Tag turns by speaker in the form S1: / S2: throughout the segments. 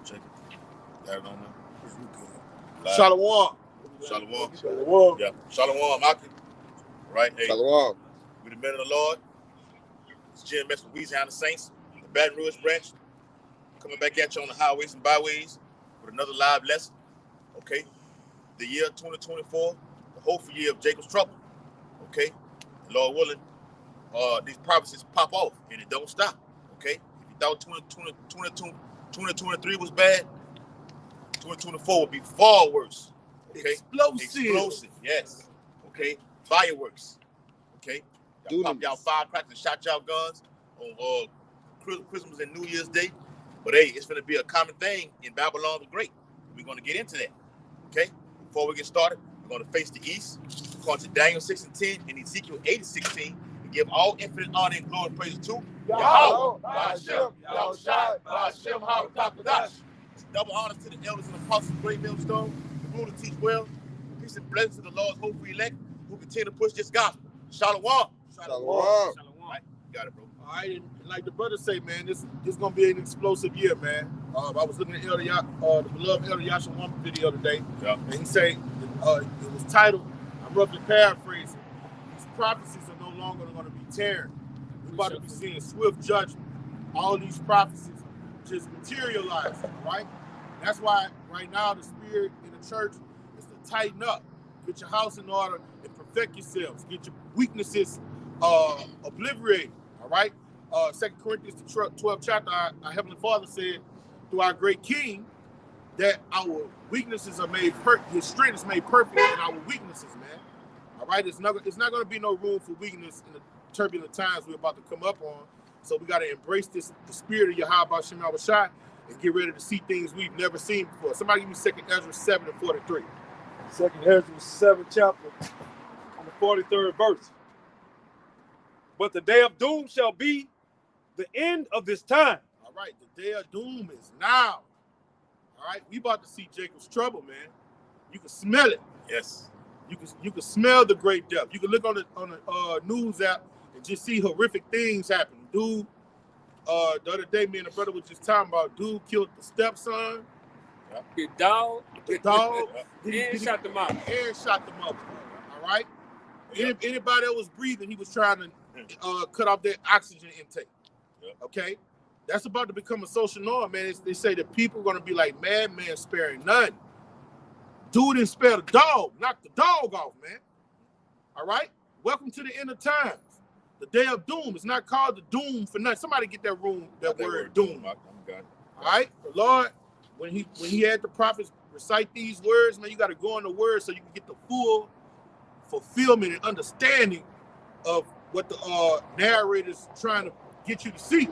S1: Check it. Got it on there.
S2: Shalom.
S1: Shalom.
S2: Shalom.
S1: Yeah. Shalom, Maki. Right? Hey.
S3: Shalom.
S1: We the men of the Lord. It's Jim Mess with Louisiana Saints, the Baton Rouge branch. Coming back at you on the highways and byways with another live lesson. Okay? The year 2024, the hopeful year of Jacob's trouble. Okay? And Lord willing, these prophecies pop off and it don't stop. Okay? If you thought 2023 was bad, 2024 would be far worse. Okay? Explosive. Yes. Okay? Fireworks. Okay? Y'all pop y'all firecrackers and shot y'all guns on Christmas and New Year's Day. But hey, it's going to be a common thing in Babylon the Great. We're going to get into that. Okay? Before we get started, we're going to face the east, according to Daniel 6:10 and Ezekiel 8:16, and give all infinite honor and glory and praise to Yahweh, Ba'ashem, Yahushai, Ba'ashem, HaKadosh. Double honors to the elders and apostles of Great Millstone, the rule to teach well. Peace and blessings to the Lord's hopeful elect who continue to push this gospel. Shalom.
S3: Shalom.
S1: Right, you got it, bro.
S2: All right, and like the brother say, man, this gonna be an explosive year, man. I was looking at the beloved Elder Yashawama video today, and he say it was titled, I'm roughly paraphrasing, these prophecies are no longer going to be tearing. We're about to be seeing swift judgment. All these prophecies just materialize, right? That's why right now the spirit in the church is to tighten up, get your house in order, and perfect yourselves, get your weaknesses obliterated. All right. 2 Corinthians, the 12th chapter, our Heavenly Father said through our great King that our weaknesses are made perfect. His strength is made perfect in our weaknesses, man. All right. It's not going to be no room for weakness in the turbulent times we're about to come up on. So we got to embrace the spirit of Yahweh Ba'ashem Yahushai and get ready to see things we've never seen before. Somebody give me 2 Ezra 7:43.
S4: 2 Ezra 7th chapter, on the 43rd verse. But the day of doom shall be the end of this time.
S2: All right, the day of doom is now. All right, we about to see Jacob's trouble, man. You can smell it.
S1: Yes.
S2: You can smell the great death. You can look on the news app and just see horrific things happen. Dude, the other day, me and the brother was just talking about dude killed the stepson.
S3: The dog.
S2: The dog.
S3: And shot the mother.
S2: And shot the mother. All right. Anybody that was breathing, he was trying to cut off their oxygen intake. Okay, that's about to become a social norm, man. They say that people are going to be like madman sparing none. Dude didn't spare the dog, knock the dog off, man. All right, welcome to the end of times, the day of doom. It's not called the doom for nothing. Somebody get that word doom. All right, the Lord, when he had the prophets recite these words, man, you got to go in the word so you can get the full fulfillment and understanding of what the narrator's trying to get you to see.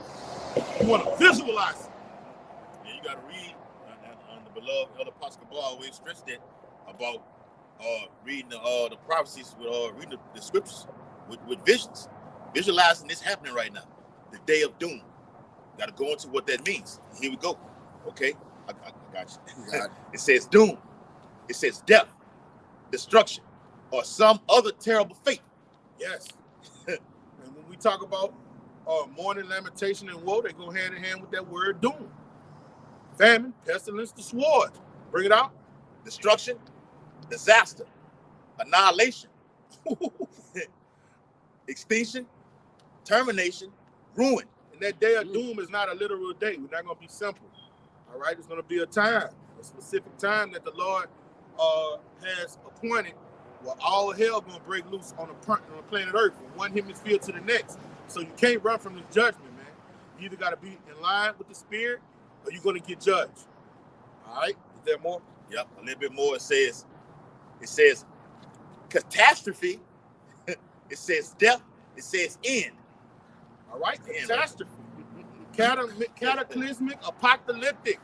S2: You want to visualize it.
S1: Yeah, you got to read. And the beloved Elder Pascal always stressed that about reading the prophecies with reading the scriptures with visions, visualizing this happening right now. The day of doom. Got to go into what that means. Here we go. Okay, I got you. It says doom. It says death, destruction, or some other terrible fate.
S2: Yes. And when we talk about mourning, lamentation, and woe, they go hand in hand with that word doom. Famine, pestilence, the sword. Bring it out.
S1: Destruction, disaster, annihilation, extinction, termination, ruin.
S2: And that day of doom is not a literal day. We're not going to be simple. All right? It's going to be a time, a specific time that the Lord has appointed where all hell going to break loose on the planet Earth from one hemisphere to the next. So you can't run from the judgment, man. You either got to be in line with the spirit or you're going to get judged. All right? Is there more?
S1: Yep, a little bit more. It says catastrophe. It says death. It says end.
S2: All right? Catastrophe. Cataclysmic, apocalyptic.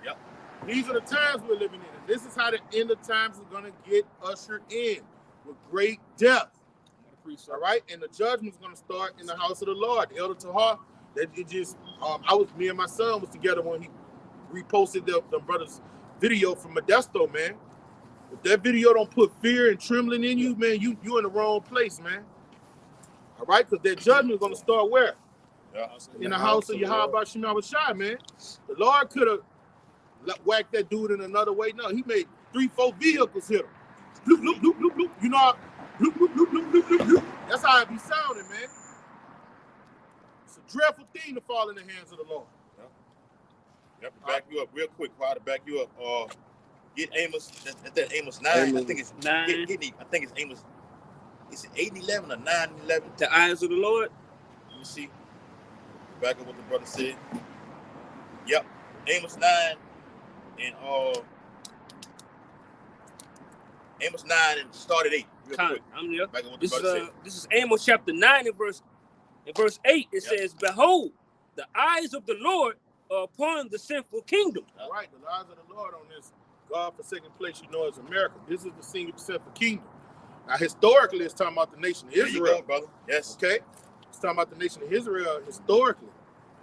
S1: Yep.
S2: These are the times we're living in. And this is how the end of times is going to get ushered in with great death. All right, and the judgment is going to start in the house of the Lord. The Elder Tahar, me and my son was together when he reposted the brother's video from Modesto, man. If that video don't put fear and trembling in you, man, you in the wrong place, man. All right, because that judgment is going to start where?
S1: Yeah.
S2: In the house of Yahweh Ba'ashem Yahushai, man. The Lord could have whack that dude in another way. No, he made 3-4 vehicles hit him. Loop, loop, loop, loop, loop. You know, loop, loop, loop, loop, loop, loop, loop. That's how it be sounding, man. It's a dreadful thing to fall in the hands of the Lord.
S1: Yep, to back you up real quick, Quad, to back you up. Get Amos, that Amos 9. I think it's 9. I think it's Amos. Is it 8 and 11 or 9 and 11?
S3: The eyes of the Lord.
S1: Let me see. Back up what the brother said. Yep, Amos 9 and Amos 9 and started 8. Real quick.
S3: I'm there.
S1: Back up what the brother said.
S3: This is Amos chapter 9 and verse 8. It says, "Behold, the eyes of the Lord are upon the sinful kingdom."
S2: All right, the eyes of the Lord on this God-forsaken place, you know, is America. This is the sinful kingdom. Now, historically, it's talking about the nation of Israel.
S1: There you go, brother. Yes.
S2: Okay? It's talking about the nation of Israel historically.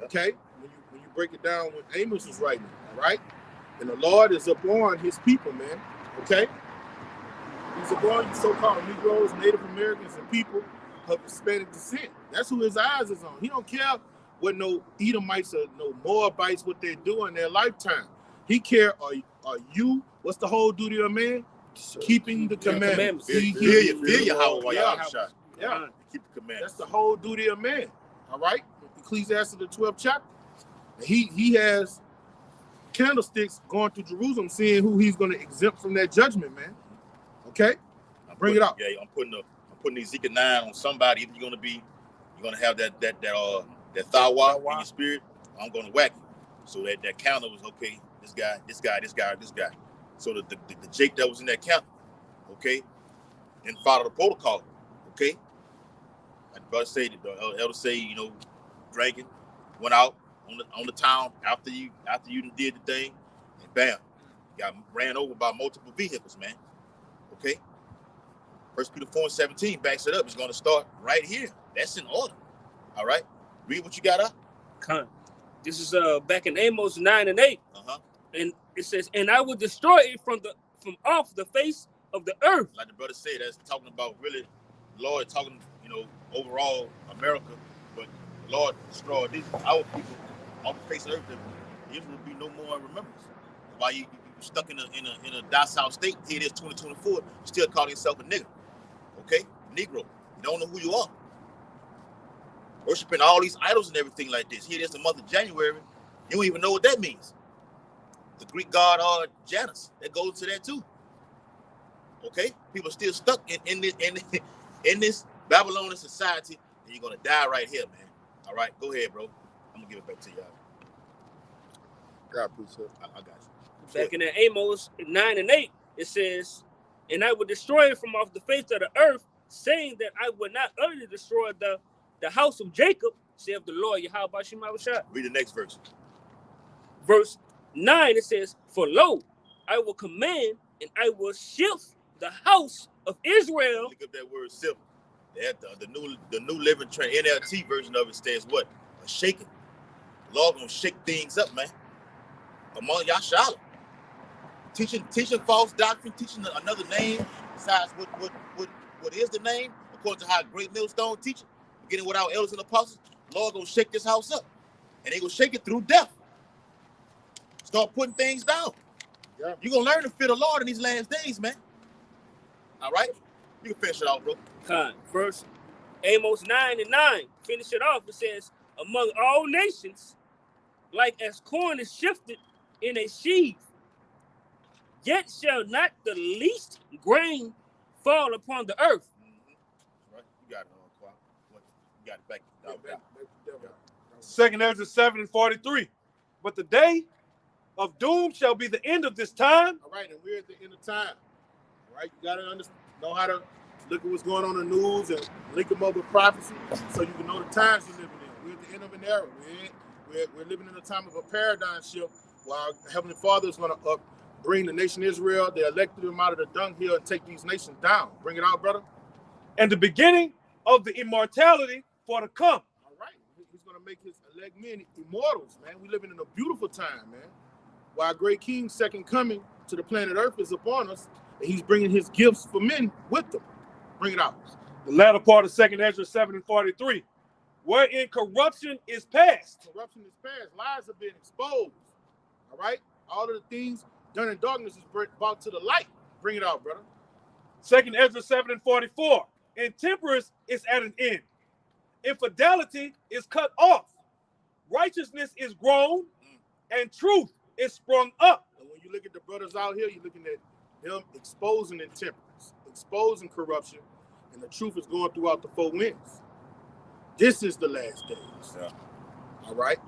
S2: Okay? When you break it down what Amos is writing, all right? And the Lord is upon his people, man. Okay? He's upon so-called Negroes, Native Americans, and people of Hispanic descent. That's who his eyes is on. He don't care what no Edomites or no Moabites, what they do in their lifetime. He care, are you, what's the whole duty of man? Keeping the commandments.
S1: Feel you, how y'all shot.
S2: Yeah.
S1: Keep the commandments.
S2: That's the whole duty of man. All right? Ecclesiastes the 12th chapter. He has candlesticks going through Jerusalem, seeing who he's going to exempt from that judgment, man. Okay? Bring it up.
S1: Yeah, I'm putting Ezekiel 9 on somebody. If you're gonna have that thawa in your spirit, I'm gonna whack you. So that counter was okay. This guy. So the Jake that was in that counter, okay, didn't follow the protocol, okay. Like the brother said, the elder say, you know, drinking, went out on the town after you did the thing, and bam, got ran over by multiple vehicles, man. Okay. 1 Peter 4:17 backs it up. It's going to start right here. That's in order. All right. Read what you got up.
S3: This is back in Amos 9 and 8. And it says, "And I will destroy it from off the face of the earth."
S1: Like the brother said, that's talking about really, the Lord talking, you know, overall America, but the Lord destroyed our people off the face of the earth. There will be no more remembrance. While you stuck in a docile state, here it is 2024, you still call yourself a nigger. Okay? Negro. You don't know who you are. Worshiping all these idols and everything like this. Here it is the month of January. You don't even know what that means. The Greek god Janus, that goes to that too. Okay? People are still stuck in this Babylonian society, and you're gonna die right here, man. All right, go ahead, bro. I'm gonna give it back to y'all.
S2: God, please, sir.
S1: I got you.
S3: Back in Amos 9 and 8, it says, "And I will destroy it from off the face of the earth, saying that I will not utterly destroy the house of Jacob, saith the Lord Yahweh Shemawashah."
S1: Read the next verse.
S3: Verse 9, it says, "For lo, I will command and I will shift the house of Israel."
S1: Look up that word "shift." The new Living NLT version of it says what? A shaking. The Lord gonna shake things up, man. Among Yashala. Teaching false doctrine, teaching another name besides what is the name, according to how Great Millstone teach it, getting without elders and apostles. The Lord gonna shake this house up, and they gonna shake it through death. Start putting things down.
S2: Yeah.
S1: You're gonna learn to fear the Lord in these last days, man. All right, you can finish it off, bro.
S3: Verse Amos 9 and 9, finish it off. It says, "Among all nations, like as corn is shifted in a sheaf, yet shall not the least grain fall upon the earth."
S1: Right, you got it, you got it back.
S4: Second Ezra 7 and 43. But the day of doom shall be the end of this time.
S2: All right, and we're at the end of time. All right, you got to know how to look at what's going on in the news and link them up with prophecy so you can know the times you're living in. We're at the end of an era. We're living in a time of a paradigm shift while Heavenly Father is going to bring the nation Israel. They elected them out of the dunghill and take these nations down. Bring it out, brother.
S4: And the beginning of the immortality for to come.
S2: All right. He's going to make his elect men immortals, man. We're living in a beautiful time, man. While great King's second coming to the planet Earth is upon us, and he's bringing his gifts for men with them. Bring it out.
S4: The latter part of Second Ezra 7 and 43. Wherein corruption is past.
S2: Corruption is past. Lies have been exposed. All right? All of the things done in darkness is brought to the light. Bring it out, brother.
S4: 2 Ezra 7:44. Intemperance is at an end. Infidelity is cut off. Righteousness is grown, and truth is sprung up.
S2: And when you look at the brothers out here, you're looking at them exposing intemperance, exposing corruption, and the truth is going throughout the four winds. This is the last days.
S1: Yeah.
S2: All right,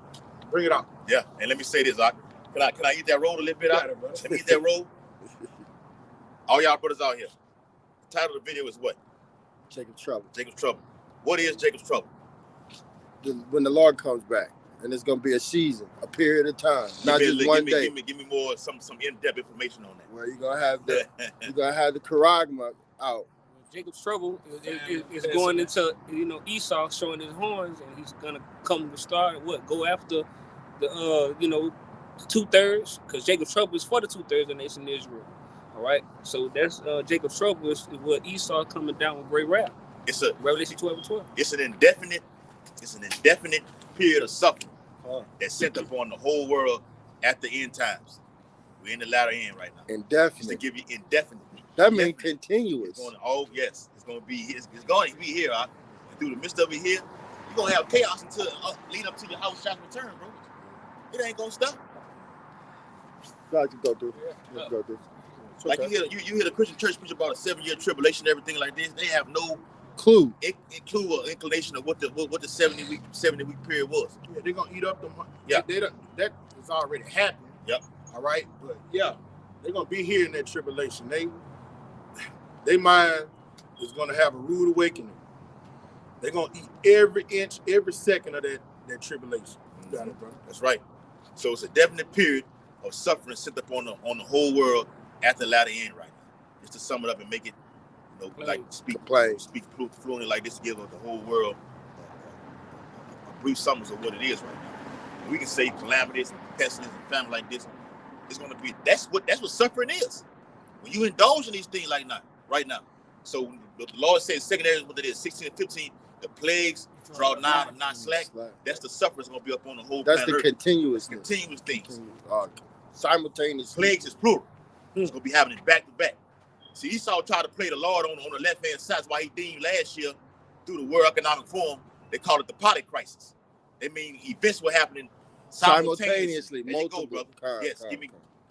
S2: bring it out.
S1: Yeah, and let me say this, can I eat that roll a little bit out? Let me eat that roll. All y'all brothers out here. The title of the video is what?
S5: Jacob's Trouble.
S1: Jacob's Trouble. What is Jacob's Trouble?
S5: When the Lord comes back, and it's going to be a season, a period of time, not just one day.
S1: Give me more some in-depth information on that.
S5: Where you're gonna have the charagma out.
S3: Jacob's Trouble is going into Esau showing his horns, and he's gonna come to start go after the 2/3, because Jacob's Trouble is for the 2/3 of the nation of Israel. All right, so that's Jacob's Trouble is what Esau coming down with great wrath.
S1: It's a
S3: Revelation 12:12.
S1: It's an indefinite period of suffering that's sent upon the whole world at the end times. We're in the latter end right now.
S5: Indefinite.
S1: Just to give you indefinite.
S5: That means continuous.
S1: It's going to be here. Through the midst of it here, you're gonna have chaos until lead up to your house shall return, bro. It ain't gonna stop.
S5: God, you go through. Go through.
S1: Like you hear the Christian church preach about a 7-year tribulation and everything like this. They have no
S5: clue
S1: or inclination of what the 70-week period was.
S2: Yeah, they're gonna eat up them.
S1: Yeah,
S2: that is already happening.
S1: Yep.
S2: All right, but yeah, they're gonna be here in that tribulation. They mind is gonna have a rude awakening. They're gonna eat every inch, every second of that tribulation. You got it, bro.
S1: That's right. So it's a definite period of suffering sent up on the whole world at the latter end right now. Just to sum it up and make it, like speak fluently like this, to give the whole world a brief summary of what it is right now. And we can say calamities and pestilence and famine like this. It's gonna be that's what suffering is. When you indulge in these things like now, right now. So the Lord says, 2 Ezra, what it is, 16 and 15, the plagues draw nigh and not slack. That's the suffering that's gonna be up on the whole planet.
S5: That's the continuous
S1: things.
S5: Simultaneous.
S1: Plagues is plural. It's gonna be happening back to back. See, Esau tried to play the Lord on the left hand side. That's why he deemed last year through the World Economic Forum, they called it the potty crisis. They mean events were happening simultaneously. There you go, brother. Yes, give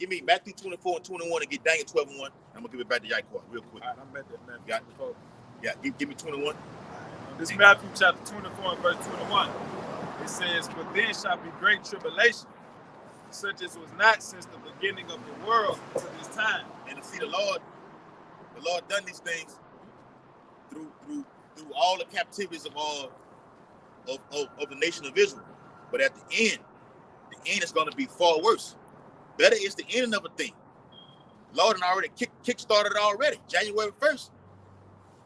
S1: me Matthew 24 and 21 and get Daniel 12 and 1. I'm gonna give it back to Yaakov real quick.
S4: All right, I'm at that Matthew.
S1: Yeah, give me 21.
S4: This is Matthew chapter 24 and verse 21. It says, "For then shall be great tribulation, such as was not since the beginning of the world to this time."
S1: And to see the Lord done these things through all the captivities of the nation of Israel. But at the end is going to be far worse. Better is the ending of a thing. Lord had already kick-started already. January 1st,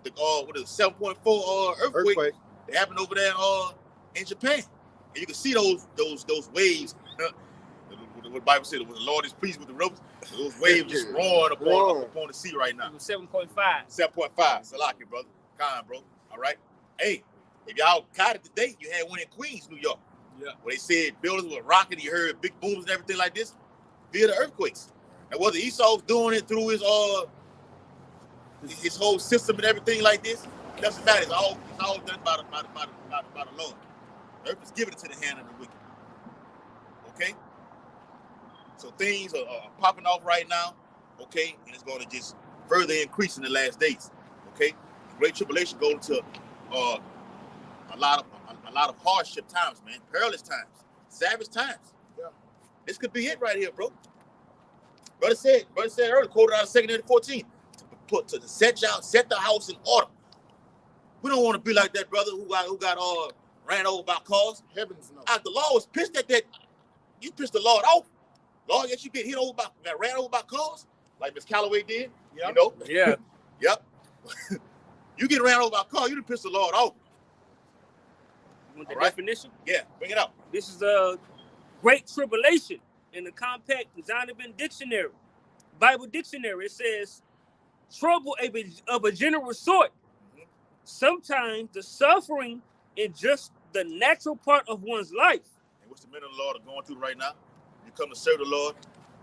S1: the 7.4 earthquake that happened over there in Japan. And you can see those waves. What the Bible said, when the Lord is pleased with the ropes, those waves just roaring upon the sea right now.
S3: 7.5.
S1: 7.5. Salaki, brother. Kind, bro. All right. Hey, if y'all caught it today, you had one in Queens, New York.
S4: Yeah.
S1: Where they said buildings were rocking, you heard big booms and everything like this via the earthquakes. And whether Esau's doing it through his whole system and everything like this, it doesn't matter. It's all done by the Lord. The earth is given into the hand of the wicked. Okay? So things are popping off right now, okay? And it's going to just further increase in the last days, okay? The Great Tribulation going to a lot of hardship times, man. Perilous times. Savage times.
S2: Yeah.
S1: This could be it right here, bro. Brother said earlier, quoted out of 2 Ezra 14, to set the house in order. We don't want to be like that brother who got ran over by cars.
S2: Heavens no.
S1: The law was pissed at that. You pissed the Lord off. Lord, yes, you get got ran over by cars, like Miss Calloway did.
S2: Yep.
S1: You know?
S3: Yeah.
S1: Yep. You get ran over by a car, you done pissed the Lord off.
S3: You want the definition?
S1: Yeah, bring it out.
S3: This is a great tribulation in the compact Zondervan Dictionary, Bible Dictionary. It says, trouble of a general sort. Mm-hmm. Sometimes the suffering is just the natural part of one's life.
S1: And what's the men of the Lord are going through right now? You come to serve the Lord,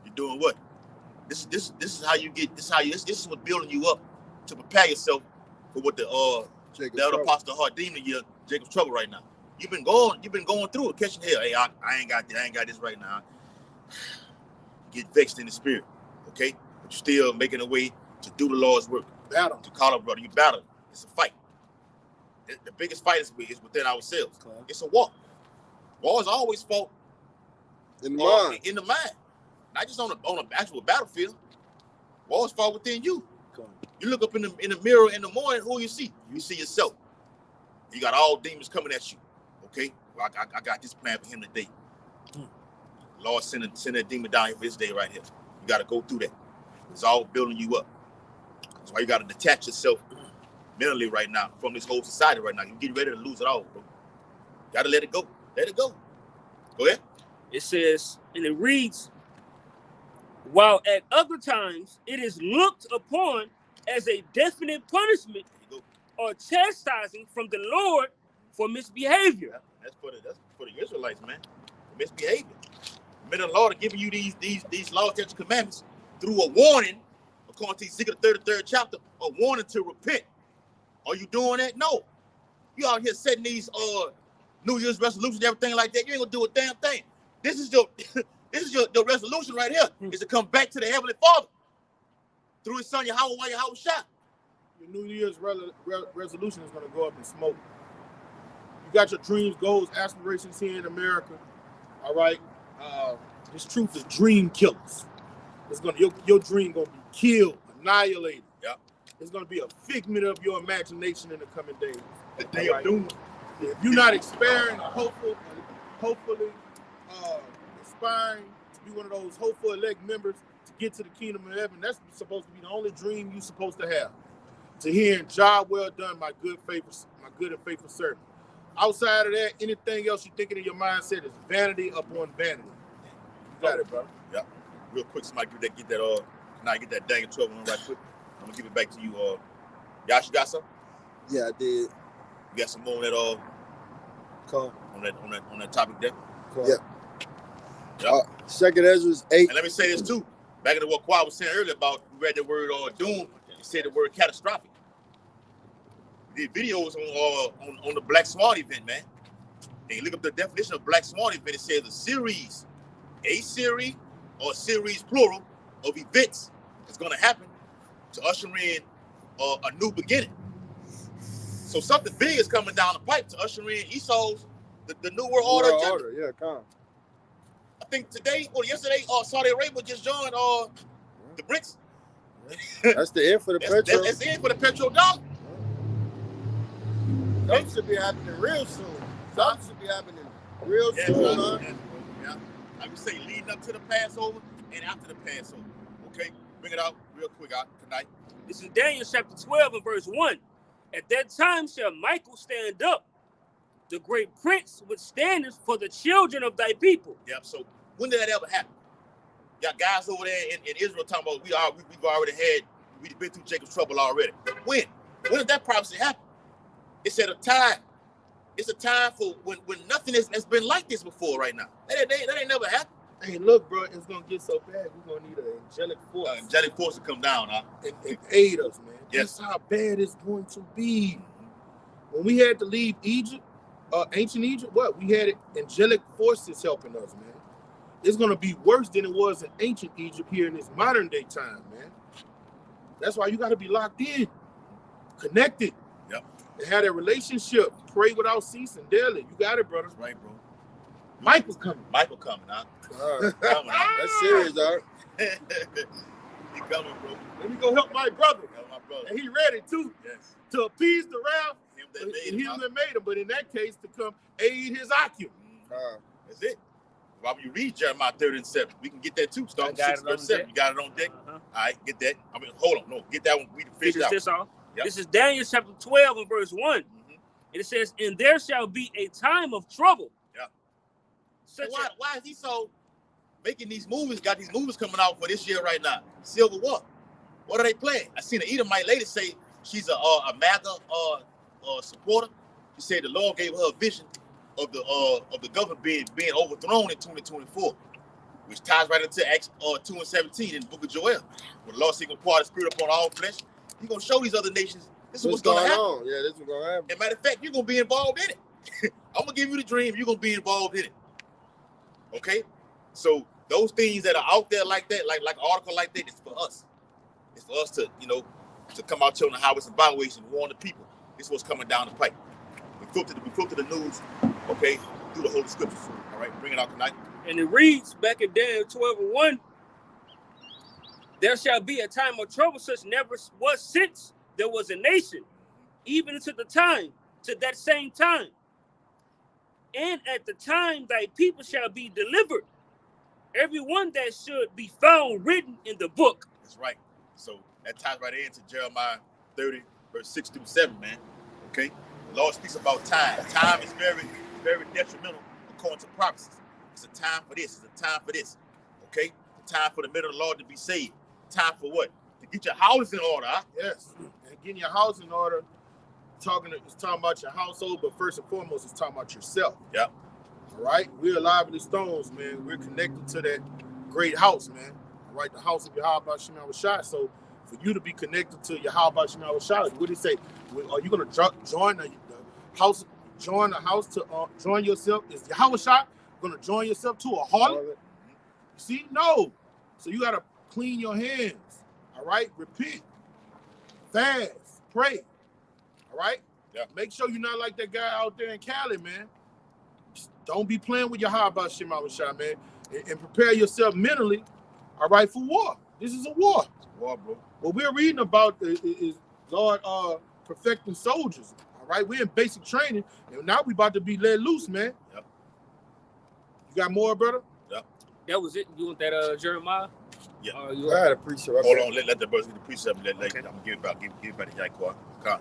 S1: You're doing what? This is how you get. This is what's building you up to prepare yourself for what the other apostle hard demon year, Jacob's trouble right now. You've been going through it, catching hell. Hey, I ain't got this right now. Get vexed in the spirit, okay? But you're still making a way to do the Lord's work.
S2: Battle.
S1: To call up, brother. You battle. It's a fight. The biggest fight is within ourselves. Okay. It's a war. War is always fought
S5: in the mind.
S1: In the mind. Not just on an actual battlefield. War is fought within you. Okay. You look up in the mirror in the morning, who you see? You see yourself. You got all demons coming at you. Okay? Well, I got this plan for him today. Lord send a demon down here for this day right here. You got to go through that. It's all building you up. That's why you got to detach yourself mentally right now from this whole society right now. You're getting ready to lose it all, bro. Got to let it go. Let it go. Go ahead.
S3: It says, and it reads, while at other times it is looked upon as a definite punishment or chastising from the Lord for misbehavior.
S1: That's for the Israelites, man. Misbehavior. The Lord are giving you these law, statutes, commandments through a warning, according to Ezekiel 33rd chapter, a warning to repent. Are you doing that? No. You out here setting these New Year's resolutions and everything like that. You ain't gonna do a damn thing. This is your resolution right here, is to come back to the Heavenly Father through His Son Yahweh Shah.
S2: Your New Year's resolution is gonna go up in smoke. You got your dreams, goals, aspirations here in America. All right. This truth is dream killers. It's your dream gonna be killed, annihilated.
S1: Yeah.
S2: It's gonna be a figment of your imagination in the coming days.
S1: The day of doom.
S2: If you're not aspiring, hopefully aspiring to be one of those hopeful elect members to get to the kingdom of heaven, that's supposed to be the only dream you're supposed to have. To hear, job well done, my good and faithful servant. Outside of that, anything else you're thinking in your mindset is vanity upon vanity. You got it, bro.
S1: Yeah. Real quick, somebody get that Daniel 12 one right quick. I'm gonna give it back to you. Yash, you got some?
S5: Yeah, I did.
S1: You got some more on that
S5: Cool.
S1: on that topic there?
S5: Cool. Yeah. Yep. 2nd Ezra 8.
S1: And let me say this too. Back into what Quad was saying earlier about, we read the word doom. He said the word catastrophic. The videos on the Black Swan event, man. And you look up the definition of Black Swan event, it says a series or series plural of events that's going to happen to usher in a new beginning. So something big is coming down the pipe to usher in Esau's the New World Order.
S5: Yeah, come.
S1: I think today or yesterday, Saudi Arabia just joined the BRICS.
S5: That's the end for the petrol.
S1: That's the end for the petrol dollar.
S5: Something should be happening real soon. Something should be happening real soon, huh?
S1: Yeah. I would say leading up to the Passover and after the Passover. Okay, bring it out real quick tonight.
S3: This is Daniel chapter 12 and verse 1. At that time shall Michael stand up, the great prince with standards for the children of thy people.
S1: Yep. So when did that ever happen? Got guys over there in Israel talking about we've been through Jacob's trouble already. When did that prophecy happen? It's at a time. It's a time for when nothing has been like this before right now. That ain't never happened.
S2: Hey, look, bro, it's gonna get so bad. We're gonna need an angelic force.
S1: Angelic force to come down,
S2: and aid us, man.
S1: Yes.
S2: That's how bad it's going to be. When we had to leave Egypt, ancient Egypt, we had angelic forces helping us, man. It's gonna be worse than it was in ancient Egypt here in this modern day time, man. That's why you gotta be locked in, connected.
S1: Yep.
S2: And have that relationship. Pray without ceasing daily. You got it, brother.
S1: That's right, bro.
S2: Michael's coming,
S1: huh?
S5: That's serious, dog.
S1: He coming, bro.
S2: Let me go help my brother.
S1: Help my brother.
S2: And he ready too.
S1: Yes.
S2: To appease the wrath.
S1: Him
S2: that made him. But in that case, to come aid his occupant.
S1: That's it. While you read Jeremiah 30:7, we can get that too. Start with 6 verse 7. You got it on deck? All right, get that. Hold on. No, get that one. We fish out.
S3: This off. Yep. This is Daniel chapter 12 and verse 1. And it says, and there shall be a time of trouble.
S1: Yeah. Why is he so making these movies? Got these movies coming out for this year right now. Civil War. What are they playing? I seen an Edomite lady say she's a MAGA supporter. She said the Lord gave her a vision of the government being overthrown in 2024. which ties right into Acts 2:17 in the book of Joel. When the Lord said, "Gonna pour out the Spirit upon all flesh," He's gonna show these other nations this is what's gonna happen.
S5: On. Yeah, this is what's gonna happen.
S1: As a matter of fact, you're gonna be involved in it. I'm gonna give you the dream. You're gonna be involved in it. Okay, so those things that are out there like that, like an article like that, it's for us. It's for us to, to come out here on the highways and byways and warn the people. This is what's coming down the pipe. We filter the news, okay, through the Holy Scriptures. All right, bring it out tonight.
S3: And it reads back in Daniel 12:1, there shall be a time of trouble such never was since there was a nation, even unto the time, to that same time. And at the time thy people shall be delivered, everyone that should be found written in the book.
S1: That's right. So that ties right into Jeremiah 30, verse 6 through 7, man. Okay? The Lord speaks about time. Time is very, very detrimental according to prophecies. It's a time for this. It's a time for this. Okay? It's a time for the men of the Lord to be saved. Time for what? To get your house in order, huh?
S2: Yes. And getting your house in order, it's talking about your household, but first and foremost, it's talking about yourself.
S1: Yep.
S2: All right? We're alive in the stones, man. We're connected to that great house, man. All right? The house of Yahweh Shem Shai. So for you to be connected to Yahweh Shem Shai, what did he say? Are you going to join the house? Join the house to join yourself? Is Yahweh Shai going to join yourself to a harlot? You see? No. So you got to clean your hands. All right? Repent. Fast. Pray. All right?
S1: Yeah.
S2: Make sure you're not like that guy out there in Cali, man. Just don't be playing with Yahweh Shem Shai, man. And prepare yourself mentally, all right, for war. This is a war.
S1: It's a war, bro.
S2: What we're reading about is Lord perfecting soldiers. All right, we're in basic training, and now we about to be let loose, man.
S1: Yep.
S2: You got more, brother?
S1: Yep.
S3: That was it. You want that Jeremiah?
S1: Yeah.
S5: I had a precept.
S1: Hold on, let the brothers get the precept. Okay. I'm gonna give it back to Yaquan.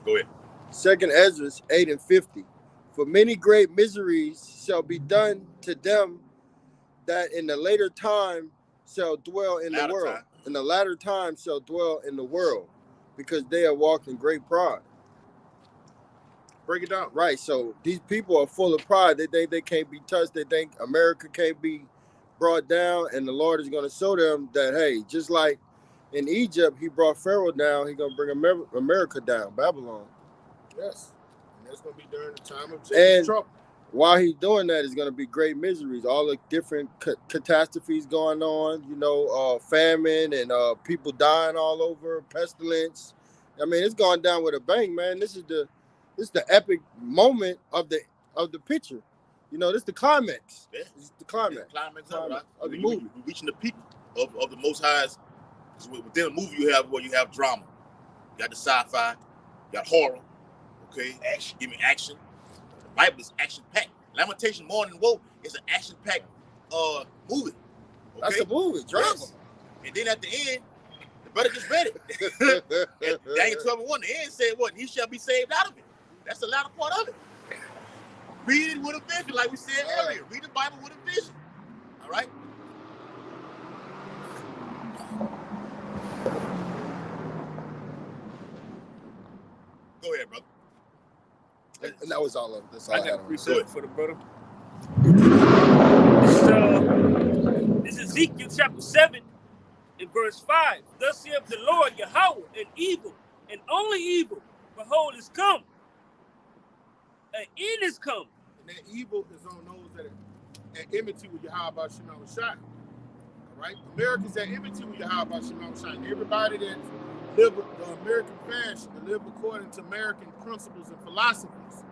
S1: Go ahead.
S5: 2nd Ezra 8:50. For many great miseries shall be done to them that in the later time shall dwell in the world. In the latter time shall dwell in the world, because they have walked in great pride.
S2: Break it down.
S5: Right. So these people are full of pride. They think they can't be touched. They think America can't be brought down, and the Lord is going to show them that, hey, just like in Egypt, he brought Pharaoh down, he's going to bring America down, Babylon.
S2: Yes. And that's going to be during the time of Jacob's trouble.
S5: While he's doing that, it's going to be great miseries, all the different catastrophes going on, famine and people dying all over, pestilence. I mean, it's going down with a bang, man. This is the epic moment of the picture. This is the climax.
S1: Yeah.
S5: This is the climax.
S1: Of the movie. We're reaching the peak of the Most High's. Within a movie, you have drama. You got the sci-fi. You got horror. Okay, action. Give me action. The Bible is action-packed. Lamentation More Than Woe is an action-packed movie. Okay?
S5: That's a movie, drama.
S1: Yes. And then at the end, the brother just read it. Daniel 12:1, the end said what? He shall be saved out of it. That's the latter part of it. Read it with a vision, like we said earlier. Read the Bible with a vision. All right? Go ahead, brother.
S5: And that was all of it. That's all
S3: I
S5: I had
S3: got
S5: on
S3: a
S5: it.
S3: precept for the brother. This is Ezekiel chapter 7 and verse 5. Thus saith the Lord Yahweh, an evil, and only evil, behold, is come. An end is come.
S2: And that evil is on those that are at enmity with Yahweh Shem Shai. All right? Americans at enmity with Yahweh Shem Shai. Everybody that live the American fashion, to live according to American principles and philosophies.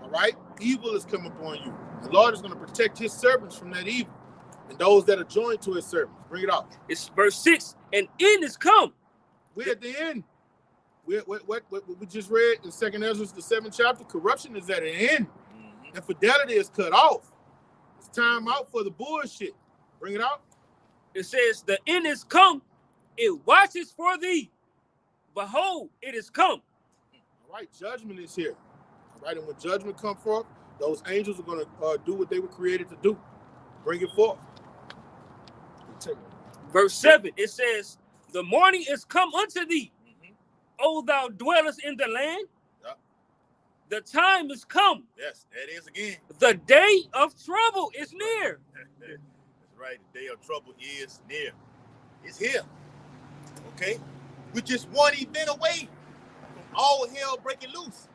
S2: All right? Evil is coming upon you. The Lord is going to protect his servants from that evil. And those that are joined to his servants. Bring it out.
S3: It's verse 6. An end is come.
S2: We're at the end. What we just read in 2nd Ezra, the 7th chapter, corruption is at an end. Mm-hmm. And fidelity is cut off. It's time out for the bullshit. Bring it out.
S3: It says, the end is come. It watches for thee. Behold, it is come.
S2: All right, judgment is here. All right, and when judgment comes forth, those angels are going to do what they were created to do. Bring it forth.
S3: Verse 7, it says, the morning is come unto thee, O thou dwellest in the land.
S1: Yep.
S3: The time is come.
S1: Yes, there it is again.
S3: The day of trouble is near.
S1: That's right. The day of trouble is near. It's here. Okay? We're just one event away from all hell breaking loose.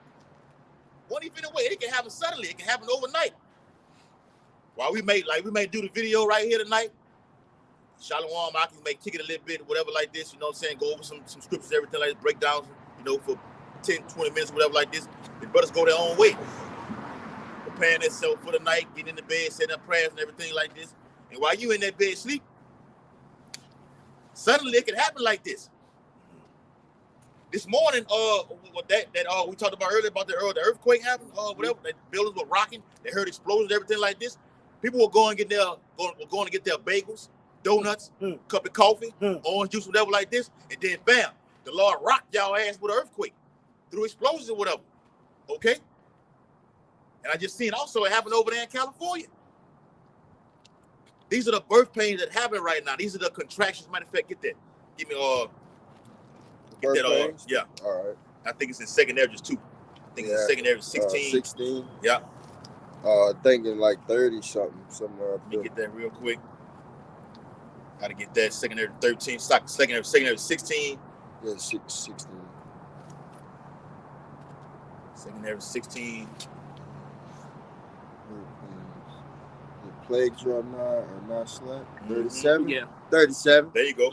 S1: One event away. It can happen suddenly. It can happen overnight. While we may do the video right here tonight. Shalom, I can make kick it a little bit, whatever like this, you know what I'm saying? Go over some scriptures, everything like this, breakdowns, you know, for 10, 20 minutes, whatever like this. The brothers go their own way. Preparing themselves for the night, getting in the bed, setting up prayers and everything like this. And while you in that bed sleep, suddenly it can happen like this. This morning, we talked about earlier about the earthquake happened, whatever. The buildings were rocking, they heard explosions, everything like this. People were going to get their bagels, donuts, cup of coffee, orange juice, whatever like this, and then bam, the Lord rocked y'all ass with an earthquake through explosions or whatever. Okay? And I just seen also it happened over there in California. These are the birth pains that happen right now. These are the contractions. Matter of fact, get that. Give me
S5: Birth
S1: get that
S5: pains?
S1: yeah.
S5: All right.
S1: I think it's in second average too. I think it's in second average 16.
S5: 16.
S1: Yeah.
S5: Thinking like 30 something somewhere up
S1: Let
S5: there.
S1: me get that real quick. Gotta get that secondary 13, secondary 16.
S5: Yeah, 16.
S1: Secondary 16.
S5: The plagues draw nigh or not slept. 37?
S3: Yeah.
S5: 37.
S1: There you go.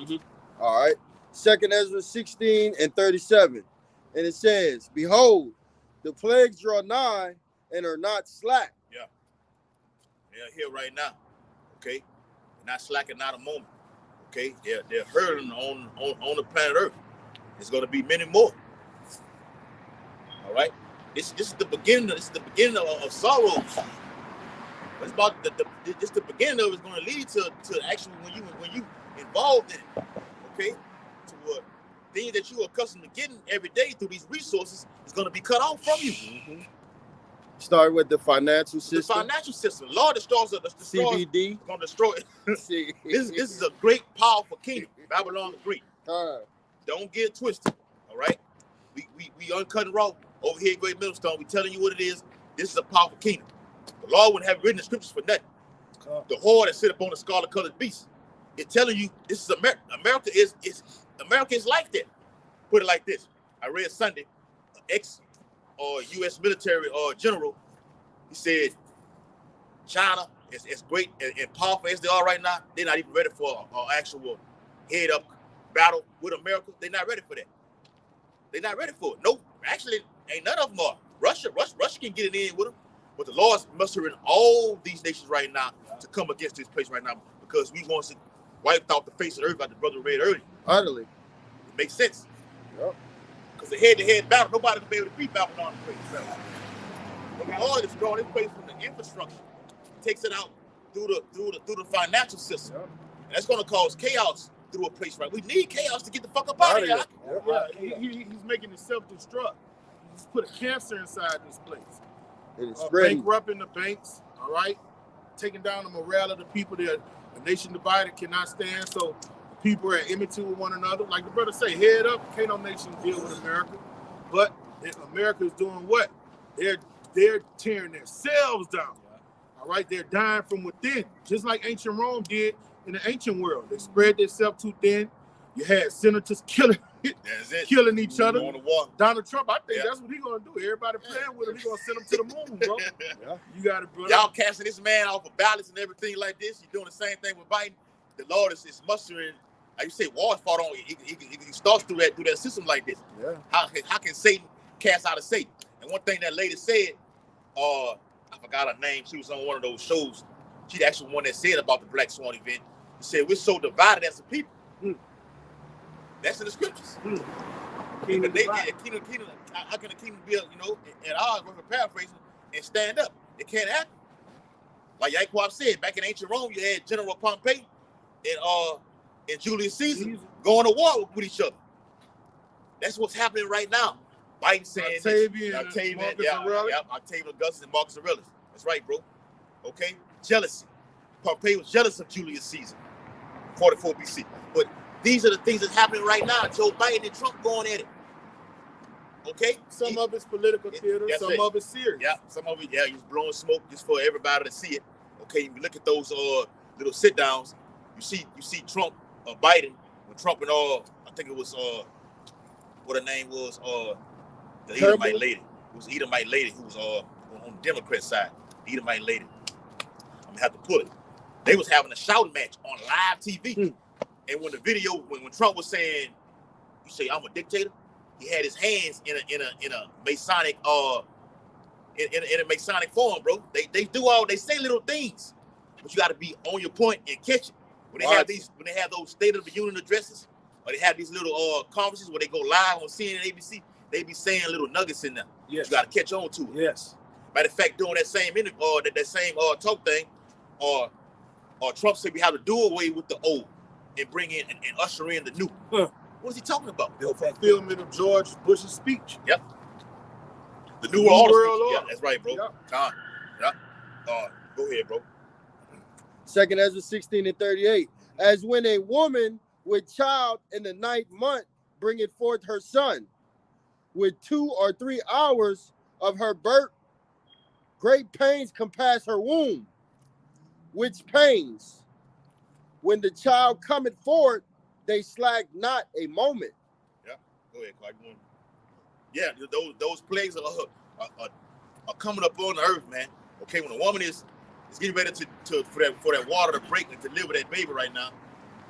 S5: All right. Second Ezra 16 and 37. And it says, behold, the plagues draw nigh and are not slack.
S1: They're here right now. Okay? They're not slacking, not a moment. Okay? They're hurting on the planet Earth. There's gonna be many more. All right? This is the beginning. This is the beginning of sorrows. It's about just the beginning of it's going to lead to actually when you involved in it, okay, to things that you are accustomed to getting every day through these resources is going to be cut off from you.
S5: Start with the financial system.
S1: The financial system. Lord destroys the
S5: CBD.
S1: Going to destroy it. This is a great, powerful kingdom. Babylon the Great. Don't get it twisted. All right, we uncut and raw over here at Great Millstone. We telling you what it is. This is a powerful kingdom. The Lord wouldn't have written the scriptures for nothing. The whore that sit up on the scarlet-colored beast. It's telling you this is America. America is like that. Put it like this. I read Sunday, U.S. military general. He said, China is as great and powerful as they are right now. They're not even ready for an actual head-up battle with America. They're not ready for that. They're not ready for it. No, actually, ain't none of them are. Russia can get it in with them. But the Lord's mustering all these nations right now to come against this place right now because we want to wipe out the face of the earth like the brother read earlier.
S5: Utterly.
S1: It makes sense.
S5: Yep.
S1: Because the head-to-head battle, nobody can be able to beat Babylon the Great. But the Lord is drawing this place from the infrastructure. Takes it out through the financial system. Yep. And that's going to cause chaos through a place, right? We need chaos to get the fuck up out of here.
S2: Yeah, he's making it self-destruct. He's put a cancer inside this place. Bankrupting the banks, all right? Taking down the morale of the people. A nation divided cannot stand, so people are at enmity with one another. Like the brother say, head up, can't no nation deal with America. But America is doing what? They're tearing themselves down, all right? They're dying from within, just like ancient Rome did in the ancient world. They spread themselves too thin. You had senators killing each other. Donald Trump, I think that's what he's gonna do. Everybody playing with him, he's gonna send them to the moon, bro. You got it, bro.
S1: Y'all casting this man off of ballots and everything like this. You're doing the same thing with Biden. The Lord is mustering. Like you say, war is fought on. He starts through that system like this.
S5: Yeah.
S1: How can Satan cast out of Satan? And one thing that lady said, I forgot her name. She was on one of those shows. She's actually one that said about the Black Swan event. She said we're so divided as a people. That's in the scriptures. How can the kingdom be, and ours, we're paraphrasing, and stand up? It can't happen. Like Yaquab said, back in ancient Rome, you had General Pompey and Julius Caesar going to war with each other. That's what's happening right now. Biden saying
S2: Octavian
S1: Augustus and Marcus Aurelius. That's right, bro. Okay? Jealousy. Pompey was jealous of Julius Caesar, 44 BC. But these are the things that's happening right now. Joe Biden and Trump going at it. Okay?
S2: Some of it's political theater, some of it's serious.
S1: Yeah, some of it, he's blowing smoke just for everybody to see it. Okay, you look at those little sit downs. You see Trump, Biden, when Trump and I think it was what her name was, the Edomite lady. It was Edomite lady who was on the Democrat side. Edomite lady. I'm gonna have to pull it. They was having a shouting match on live TV. And when the video, when Trump was saying, "You say I'm a dictator," he had his hands in a Masonic in a Masonic form, bro. They say little things, but you got to be on your point and catch it. When they have those State of the Union addresses, or they have these little conferences where they go live on CNN, ABC, they be saying little nuggets in there. Yes. You got to catch on to it.
S4: Yes.
S1: Matter of fact, doing that same interview or that same talk thing, or Trump said we have to do away with the old and bring in and usher in the new. What is he talking about?
S2: The fulfillment of George Bush's speech.
S1: Yep. The new world order. Yeah, that's right, bro.
S2: Yep.
S1: Time. Yep. Go ahead, bro.
S5: 2 Ezra 16:38. As when a woman with child in the 9th month bringeth forth her son, with 2 or 3 hours of her birth, great pains compass her womb, which pains, when the child cometh forth, they slack not a moment.
S1: Yeah, go ahead, Clark. Yeah, those plagues are coming up on the earth, man. Okay, when a woman is getting ready for that water to break and to deliver that baby right now,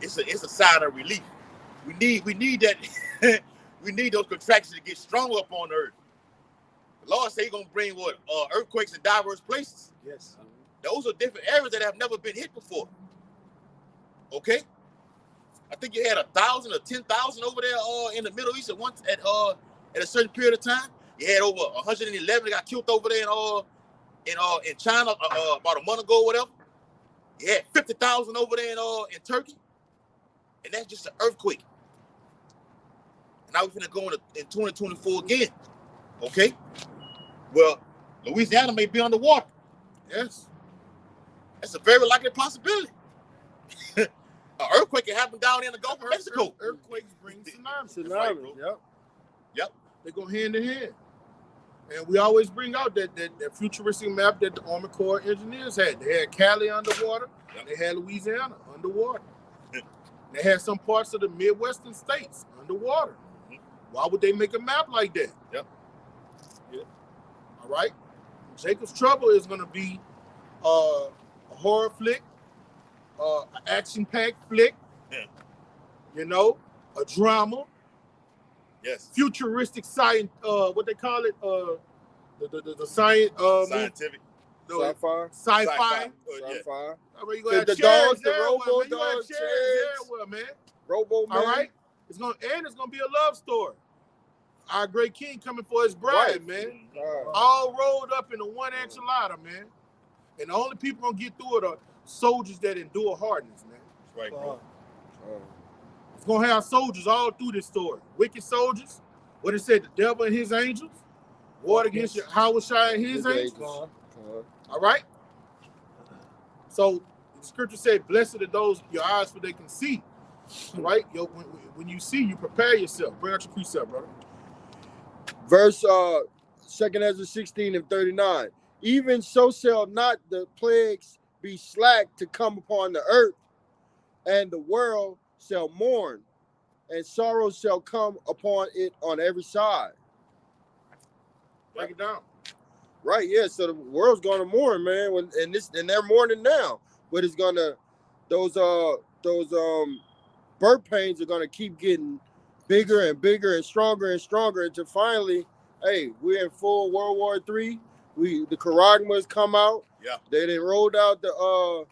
S1: it's a sign of relief. We need that. We need those contractions to get stronger up on the earth. The Lord say He's gonna bring earthquakes in diverse places.
S2: Yes.
S1: Those are different areas that have never been hit before. Okay. I think you had 1,000 or 10,000 over there in the Middle East at a certain period of time. You had over 111 that got killed over there in China about a month ago or whatever. You had 50,000 over there in Turkey. And that's just an earthquake. And now we're going to go in 2024 again. Okay? Well, Louisiana may be underwater.
S2: Yes.
S1: That's a very likely possibility. An earthquake can happen down in the Gulf of Mexico.
S2: Earthquakes bring tsunamis.
S1: Right, yep.
S2: They go hand in hand. And we always bring out that futuristic map that the Army Corps engineers had. They had Cali underwater. Yep. They had Louisiana underwater. They had some parts of the Midwestern states underwater. Mm-hmm. Why would they make a map like that?
S1: Yep.
S2: Yeah. All right. Jacob's Trouble is going to be a horror flick, an action-packed flick, you know, a drama.
S1: Yes.
S2: Futuristic science, what they call it, the science,
S1: scientific.
S5: Sci-fi.
S2: Sci-fi.
S5: Sci-fi.
S2: I mean, you gonna have
S5: The
S2: chairs
S5: dogs, the robo
S2: man.
S5: dogs,
S2: Chairs man.
S5: Robo man.
S2: All right. It's gonna be a love story. Our great king coming for his bride, man. All rolled up in a one enchilada, man. And the only people gonna get through it are soldiers that endure hardness, man.
S1: That's right, bro.
S2: It's gonna have soldiers all through this story. Wicked soldiers. What it said, the devil and his angels. War against Howard Shire and his angels. All right. So the scripture said, "Blessed are those your eyes, for they can see." All right. When you see, you prepare yourself. Bring out your precept, brother.
S5: Verse 2 Ezra 16:39. Even so shall not the plagues be slack to come upon the earth, and the world shall mourn, and sorrow shall come upon it on every side.
S2: Break it down.
S5: Right, yeah. So the world's gonna mourn, man. And they're mourning now, but it's gonna those birth pains are gonna keep getting bigger and bigger and stronger until finally, hey, we're in full World War III. The Charagmas come out.
S1: Yeah.
S5: They done rolled out the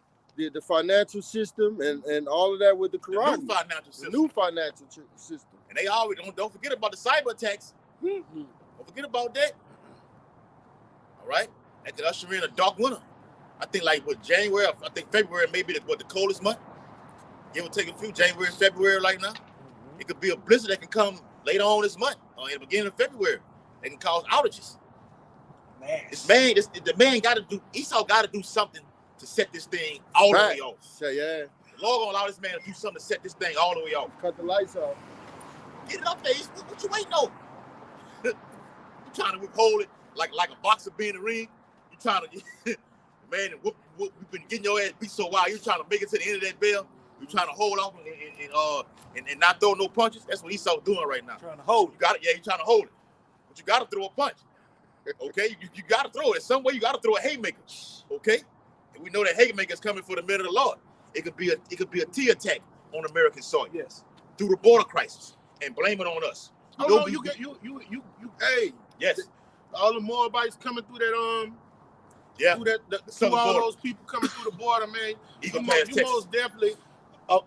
S5: financial system and all of that with the Charagmas.
S1: The new financial
S5: system.
S1: And they always don't forget about the cyber attacks.
S5: Mm-hmm.
S1: Don't forget about that. All right. That could usher in a dark winter. I think January, I think February may be the coldest month. Give or take a few, January, February like now. Mm-hmm. It could be a blizzard that can come later on this month or in the beginning of February. It can cause outages. Esau got to do something to set this thing all the way off.
S5: Yeah.
S1: The Lord gonna allow this man to do something to set this thing all the way off.
S5: Cut the lights off.
S1: Get it up there. What you waiting on? You trying to withhold it like a boxer being in the ring? You trying to man, we've been getting your ass beat so wild. You're trying to make it to the end of that bell. You're trying to hold off and not throw no punches. That's what Esau's doing right now.
S4: Trying to hold.
S1: You got it. Yeah, you're trying to hold it, but you got to throw a punch. Okay, you got to throw it. Some way you got to throw a haymaker. Okay, and we know that haymaker is coming for the men of the Lord. It could be a T attack on American soil.
S4: Yes.
S1: Through the border crisis and blame it on us.
S2: Hey,
S1: yes.
S2: All the Moabites coming through that through all those people coming through the border, man. You most definitely.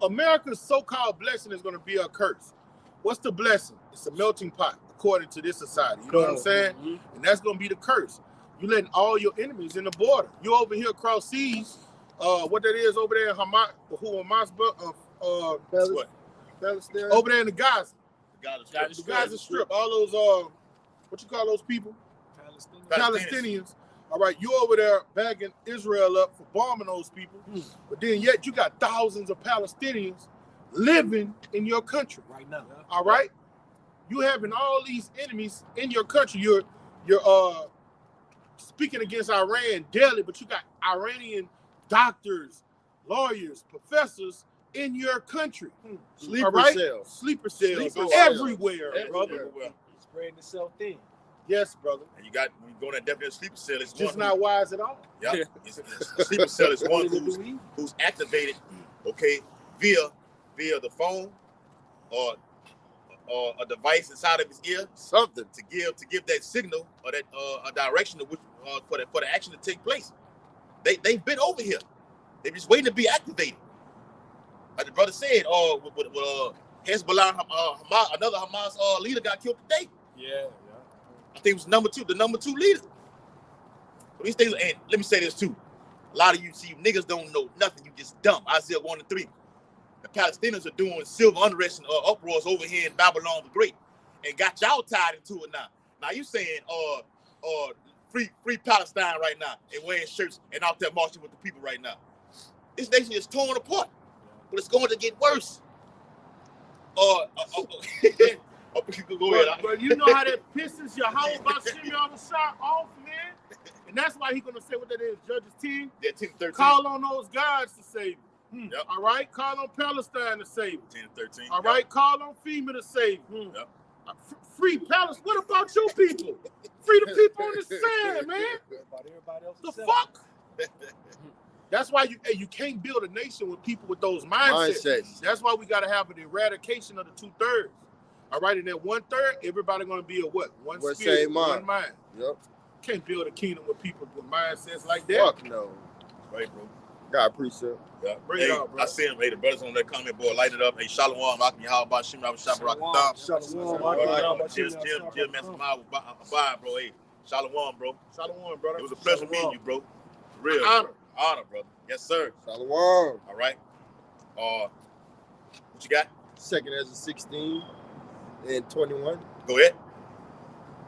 S2: America's so-called blessing is going to be a curse. What's the blessing? It's a melting pot, according to this society. You know what I'm saying? Mm-hmm. And that's going to be the curse. You letting all your enemies in the border. You over here across seas. What that is over there in Hamas, Palestine. Over there in the Gaza. The Gaza Strip. All those what you call those people? Palestinians. All right, you over there bagging Israel up for bombing those people, but then yet you got thousands of Palestinians living in your country
S4: right now.
S2: All right, you having all these enemies in your country. You're speaking against Iran daily, but you got Iranian doctors, lawyers, professors in your country.
S5: Sleeper cells
S2: everywhere, brother.
S4: Spreading itself thin.
S2: Yes, brother.
S1: And you go in that definite sleeper cell. It's
S2: just not wise at all.
S1: Yeah. The sleeper cell is one who's activated, okay, via the phone or a device inside of his ear, something to give that signal or that a direction for the action to take place. They've been over here. They're just waiting to be activated. Like the brother said, with Hezbollah, another Hamas leader got killed today.
S4: Yeah.
S1: I think it was the number two leader. So these things, and let me say this too. A lot of you niggas don't know nothing. You just dumb. Isaiah 1-3. The Palestinians are doing civil unrest and uproars over here in Babylon the Great, and got y'all tied into it now. Now you saying, free Palestine right now, and wearing shirts and out there marching with the people right now. This nation is torn apart, but it's going to get worse.
S2: But you know how that pisses Yahweh about Shimei on the shot off, man? And that's why he's going to say what that is, Judges 10.
S1: Yeah, 10-13.
S2: Call on those gods to save him.
S1: Yep.
S2: All right? Call on Palestine to save him.
S1: 10-13.
S2: All right? Call on FEMA to save him. Yep. Free Palestine. What about your people? Free the people on the sand, man.
S4: Everybody else
S2: the fuck? That's why you can't build a nation with people with those mindsets. That's why we got to have an eradication of the 2/3. All right, and that 1/3, everybody gonna be a what? One spirit, one mind.
S5: Yep.
S2: Can't build a kingdom with people with mindsets like that.
S5: Fuck no.
S1: Right, bro.
S5: God precept.
S1: Yeah.
S2: Bring it out, bro.
S1: I see him. Hey, the brothers on that comment board, light it up. Hey, Shalom, Akim Yahweh, Shimei, Shabbat, Jim, Masamah, bye, bro. Hey, Shalom, bro.
S2: Shalom, brother.
S1: It was a pleasure meeting you, bro. Real honor, brother. Yes, sir.
S5: Shalom.
S1: All right. What you got?
S5: 2nd Ezra 16 and 21.
S1: Go ahead.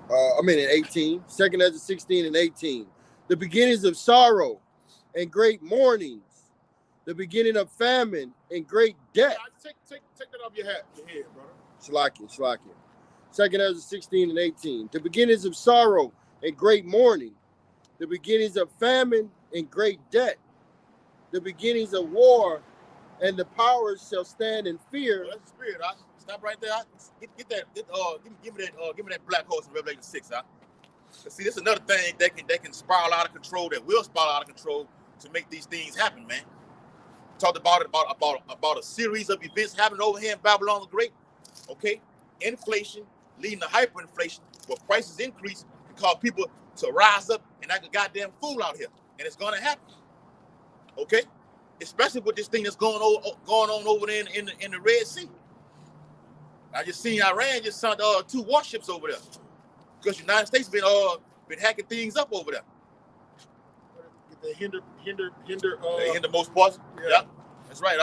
S5: In 18. 2nd Ezra 16 and 18. The beginnings of sorrow and great mournings. The beginning of famine and great death.
S2: Take that off your head, brother.
S5: Shalakia. 2nd Ezra 16 and 18. The beginnings of sorrow and great mourning. The beginnings of famine and great debt. The beginnings of war, and the powers shall stand in fear.
S1: That's the spirit. Stop right there. Get that. Give me that black horse in Revelation 6. See, this is another thing that can spiral out of control. That will spiral out of control to make these things happen, man. Talked about a series of events happening over here in Babylon the Great. Okay, inflation leading to hyperinflation, where prices increase and cause people to rise up and act a goddamn fool out here, and it's gonna happen. Okay, especially with this thing that's going on over there in the Red Sea. I just seen Iran just sent 2 warships over there because the United States been hacking things up over there.
S2: The hinder
S1: most parts. Yeah, that's right.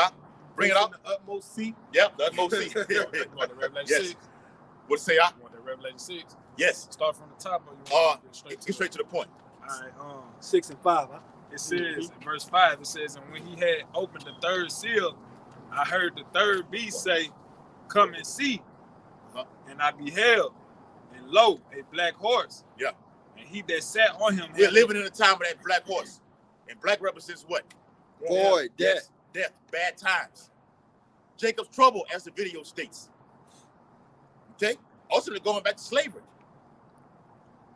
S1: Bring it out.
S2: The utmost seat.
S1: Yep, the utmost seat.
S4: Revelation 6.
S1: What say I?
S4: Revelation 6.
S1: Yes.
S4: Start from the top. Or you
S1: get straight to the point.
S4: All right. 6 and 5. Huh? It says in verse 5. It says, and when he had opened the 3rd seal, I heard the 3rd beast say, "Come and see." And I beheld, and lo, a black horse.
S1: Yeah.
S4: And he that sat on him.
S1: We're living in the time of that black horse. And black represents what?
S5: Void, death.
S1: Death, bad times. Jacob's trouble, as the video states. Okay? Also, they're going back to slavery.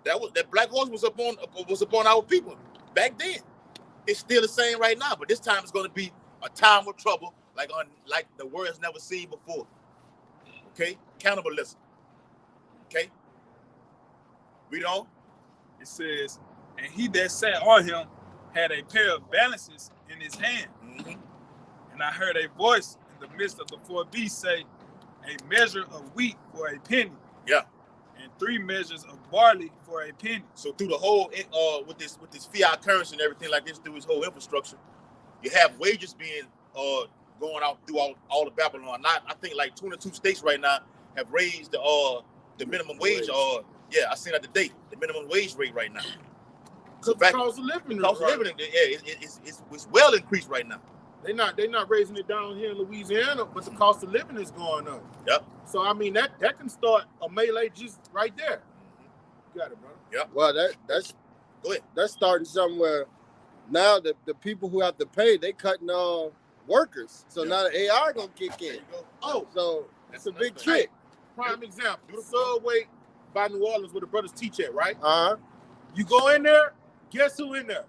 S1: That black horse was upon our people back then. It's still the same right now, but this time it's going to be a time of trouble, like the world has never seen before. Okay? Cannibalism. Okay? Read on.
S6: It says, and he that sat on him had a pair of balances in his hand.
S1: Mm-hmm.
S6: And I heard a voice in the midst of the four beasts say, a measure of wheat for a penny.
S1: Yeah.
S6: And 3 measures of barley for a penny.
S1: So through the whole with this fiat currency and everything like this, through his whole infrastructure, you have wages being going out through all of Babylon. I think like 22 states right now have raised the minimum wage. Yeah, I seen that today. The minimum wage rate right now.
S2: So cost of living,
S1: it's well increased right now.
S2: They're not raising it down here in Louisiana, but the cost of living is going up.
S1: Yep.
S2: So I mean that can start a melee just right there. You got it, brother.
S1: Yep.
S5: Well, that's starting somewhere. Now the people who have to pay, they cutting workers. So now the AI gonna kick in.
S2: Oh,
S5: So it's a big trick.
S2: prime example. The subway by New Orleans where the brothers teach at, right?
S5: You
S2: go in there, guess who in there?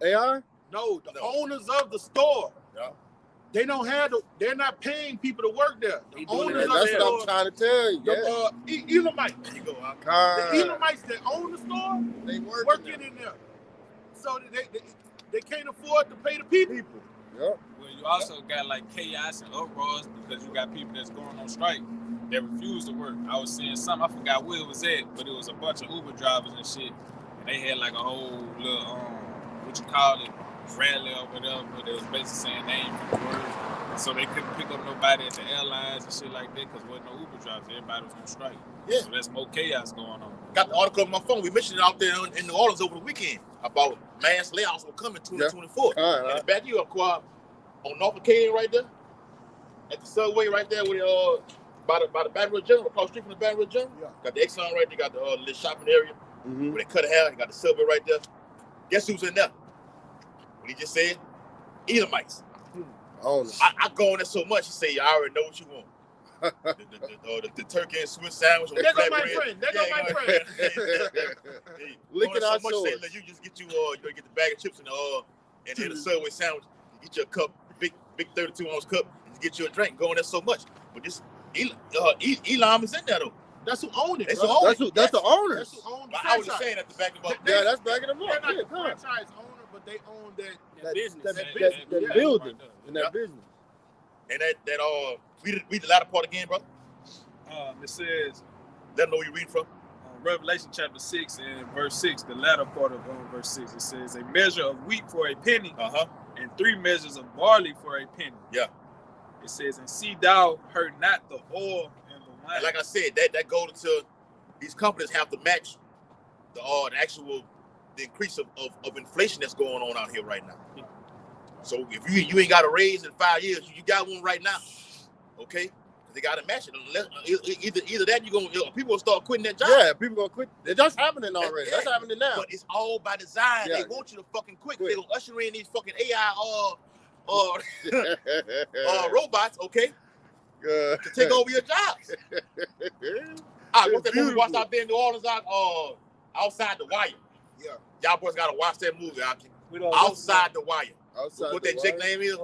S5: AI?
S2: No, the owners of the store.
S1: Yeah.
S2: They don't have they're not paying people to work there. The owners of
S5: That's
S2: the
S5: what I'm trying to tell you.
S2: the Elamites.
S1: There you go.
S2: The Elamites that own the store,
S5: They
S2: working in there. So they can't afford to pay the people.
S5: Yep.
S6: Well, you also got like chaos and uproars because you got people that's going on strike that refuse to work. I was seeing something, I forgot where it was at, but it was a bunch of Uber drivers and shit. And they had like a whole little, what you call it, rally or whatever, but they was basically saying they ain't from the word. So they couldn't pick up nobody at the airlines and shit like that because there wasn't no Uber drivers. Everybody was on strike.
S1: Yeah.
S6: So that's more chaos going on.
S1: Got the article on my phone. We mentioned it out there in New Orleans over the weekend about mass layoffs will come in 2024. And to back you up, Quad, on North Acadian right there, at the subway right there, where by the Baton Rouge General, across the street from the Baton Rouge General.
S2: Yeah.
S1: Got the Exxon right there, got the little shopping area where they cut it out. You got the subway right there. Guess who's in there? What he just said? Edomites. I go on there so much, he say, I already know what you want. the turkey and Swiss sandwich.
S2: There go my friend. There go my friend.
S5: Look at our
S1: so much, say, you just get you get the bag of chips and the Subway sandwich. You get you a cup, big 32-ounce cup, and you get you a drink. Go on there so much, but this Elam is in there though.
S2: That's who own it.
S5: That's the owners.
S2: That's who own the
S1: I was
S2: franchise.
S1: saying at the back of
S5: Yeah, that's backing them
S2: They're
S5: up.
S2: not the franchise owner, but they own that
S3: business.
S5: That building and that business.
S1: And read the latter part again, brother.
S6: It says,
S1: Let them know where you read from.
S6: Revelation chapter 6 and verse 6, the latter part of verse 6, it says, a measure of wheat for a penny and 3 measures of barley for a penny.
S1: Yeah.
S6: It says, and see thou hurt not the oil and the wine.
S1: And like I said, that goes to these companies have to match the increase of inflation that's going on out here right now. So if you ain't got a raise in 5 years, you got one right now, okay? They got to match it. Either that, people will start quitting their job.
S5: Yeah, people gonna quit. That's happening already. That's happening now.
S1: But it's all by design.
S5: Yeah.
S1: They want you to fucking quit. They gonna usher in these fucking AI robots, okay, to take over your jobs. What's that movie we watched out there in New Orleans? Outside the Wire. Yeah, y'all boys gotta watch that movie. Outside the Wire. What that chick name is?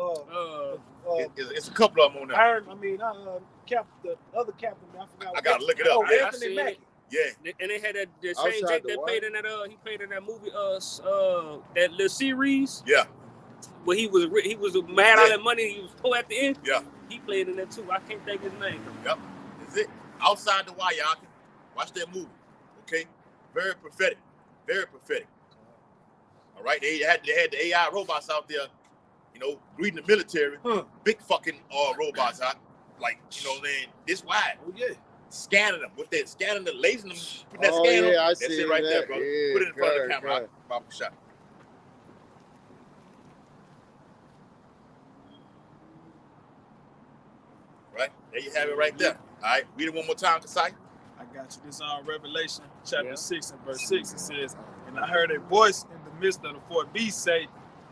S1: It's a couple of them on there.
S7: The other captain, I forgot.
S1: I gotta look it up.
S7: Anthony Mackie.
S1: Yeah.
S3: And they had the same chick that played in that he played in that movie that little series.
S1: Yeah.
S3: Where he was mad all that money, he was poor at the end.
S1: Yeah.
S3: He played in that too. I can't think his name.
S1: Yep. That's it. Outside the Wire, y'all can watch that movie. Okay? Very prophetic. Very prophetic. All right, they had the AI robots out there, greeting the military. Big fucking robots out, like, this wide.
S2: Oh yeah.
S1: Scanning them with that, lasing them, putting that scanner.
S5: Yeah,
S1: that's it right there, bro.
S5: Yeah,
S1: put it in front of the camera. I'll shot. Right, there you have it right there. All right, read it one more time, Kasai.
S6: I got you. This on Revelation chapter 6 and verse 6. It says, and I heard a voice in the midst of the four beasts say,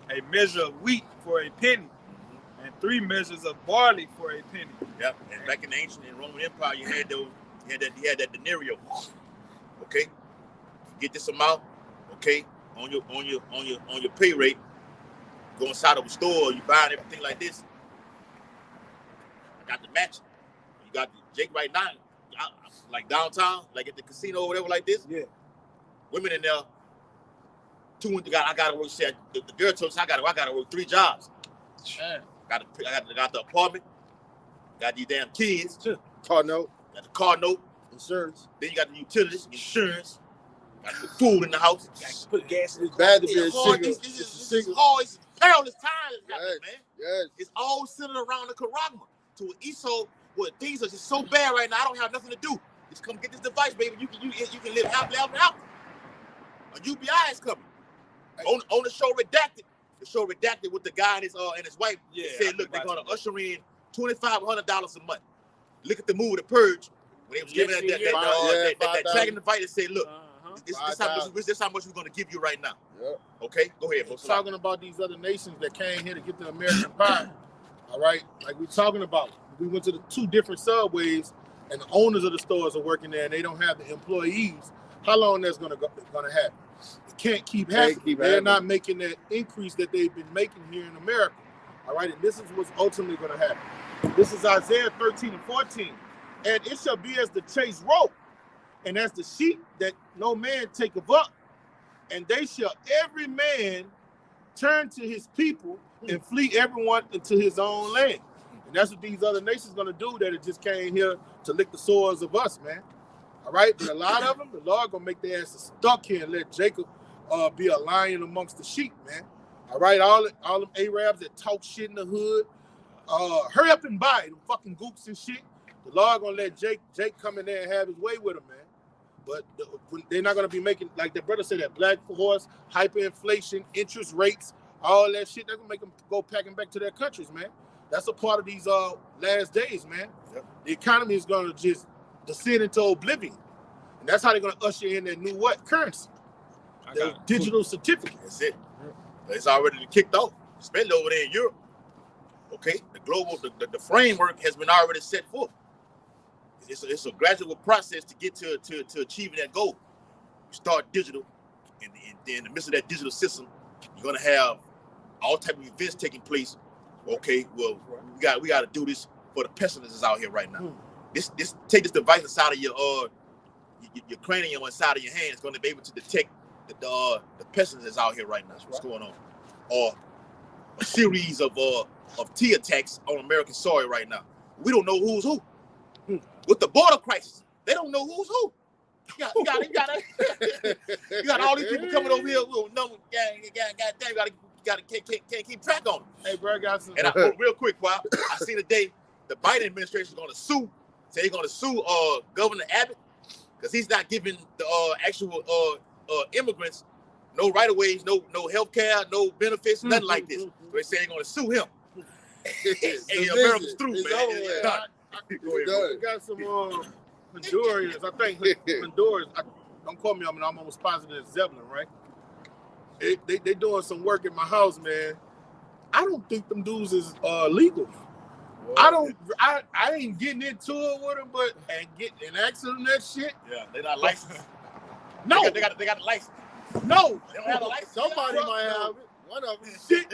S6: a measure of wheat for a penny, and 3 measures of barley for a penny.
S1: Yep. And back in the ancient Roman Empire, you had that denario. Okay. Get this amount. Okay. On your pay rate. Go inside of a store. You buying everything like this. I got the match. You got the Jake right now. Like downtown, like at the casino or whatever, like this.
S2: Yeah.
S1: Women in there. I gotta work. The girl told me I gotta work 3 jobs. Got the apartment. Got these damn kids.
S5: Car note.
S1: Got the car note.
S5: Insurance.
S1: Then you got the utilities, insurance. Got the food in the house.
S7: Put gas in
S5: It's bad to be a
S1: It's hard.
S5: single.
S1: It's perilous times happening, man.
S5: Yes.
S1: It's all centered around the Karagma. To Esau, where things are just so bad right now. I don't have nothing to do. Just come get this device, baby. You can live happily ever after. A UBI is coming. On the show Redacted. The show Redacted with the guy and his wife.
S6: Yeah,
S1: They said, look, they're gonna usher in $2,500 a month. Look at the movie The Purge when they was giving that tracking device. They said, look, this how much we're gonna give you right now.
S5: Yep.
S1: Okay, go ahead.
S2: We're talking about these other nations that came here to get the American pie. All right, like we're talking about. We went to the 2 different subways, and the owners of the stores are working there, and they don't have the employees. How long that's gonna happen? It can't keep happening. They're not making that increase that they've been making here in America. All right, and this is what's ultimately gonna happen. This is Isaiah 13 and 14. And it shall be as the chase rope, and as the sheep that no man taketh up, and they shall every man turn to his people and flee everyone into his own land. And that's what these other nations going to do that just came here to lick the sores of us, man. All right? But a lot of them, the Lord going to make their asses stuck here and let Jacob be a lion amongst the sheep, man. All right? All them Arabs that talk shit in the hood, hurry up and buy it, them fucking goops and shit. The Lord going to let Jake come in there and have his way with him, man. But they're not going to be making, like the brother said, that black horse, hyperinflation, interest rates, all that shit. They're going to make them go packing back to their countries, man. That's a part of these last days, man. Yep. The economy is going to just descend into oblivion. And that's how they're going to usher in their new currency. The digital certificate.
S1: That's it. It's already kicked off. Especially over there in Europe. Okay? The framework has been already set forth. It's a gradual process to get to achieving that goal. You start digital, and in the midst of that digital system, you're gonna have all type of events taking place. Okay, well, we got to do this for the pestilences out here right now. Take this device inside of your cranium inside of your hand. It's going to be able to detect the pestilences out here right now. That's what's going on, or a series of T attacks on American soil right now. We don't know who's who. With the border crisis, they don't know who's who. You got all these people coming over here. Can't keep track on them.
S2: Hey, bro, I got some.
S1: And real quick, I seen today the Biden administration is going to sue. Say they're going to sue Governor Abbott because he's not giving the actual immigrants no right of ways, no health care, no benefits, nothing like this. So they say they're going to sue him. And America's through, man.
S2: We got some Hondurans. I think Honduras. Don't quote me. I'm almost positive it's Zeppelin, right? They doing some work in my house, man. I don't think them dudes is legal. Well, I ain't getting into it with them, but and asking them that shit.
S1: Yeah, they're not licensed.
S2: No,
S1: they got a license.
S2: No,
S1: they don't have a license.
S5: Somebody might have it. One of them.
S2: Shit,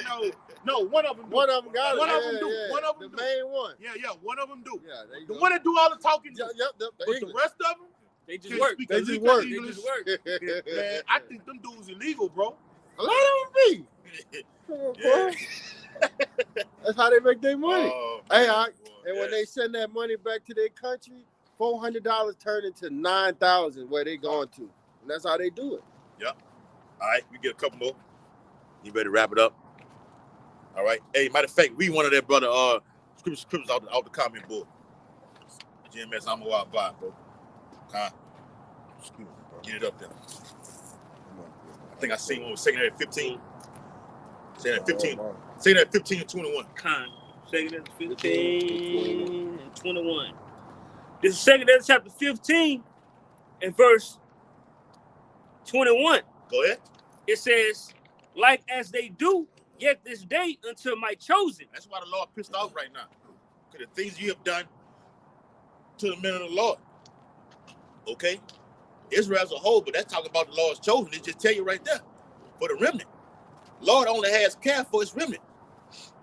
S2: no. One of them do.
S5: One of them got it.
S2: One of them do.
S5: Yeah.
S2: One of them
S5: the
S2: do.
S5: main one.
S2: Yeah. One of them do.
S5: Yeah,
S2: the one that do all the talking.
S5: Yep.
S2: But the rest of them,
S3: they just work.
S5: They just work.
S2: Man, I think them dudes illegal, bro.
S5: A lot of them be. Come on, bro. That's how they make their money. And when they send that money back to their country, $400 turn into $9,000 where they going to. And that's how they do it.
S1: Yep. All right, we get a couple more. You better wrap it up. All right. Hey, matter of fact, we wanted that brother scriptures out the comment board. GMS, I'm a wild vibe, bro. Get it up there. I think I seen one was second at 15. Saying at 15. Saying at 15 and 21.
S3: Second at 15 and 21. This is second at chapter 15 and verse 21.
S1: Go ahead.
S3: It says, like as they do yet this day unto my chosen.
S1: That's why the Lord pissed off right now. Because the things you have done to the men of the Lord. Okay? Israel as a whole, but that's talking about the Lord's chosen. It just tell you right there. For the remnant. Lord only has care for his remnant.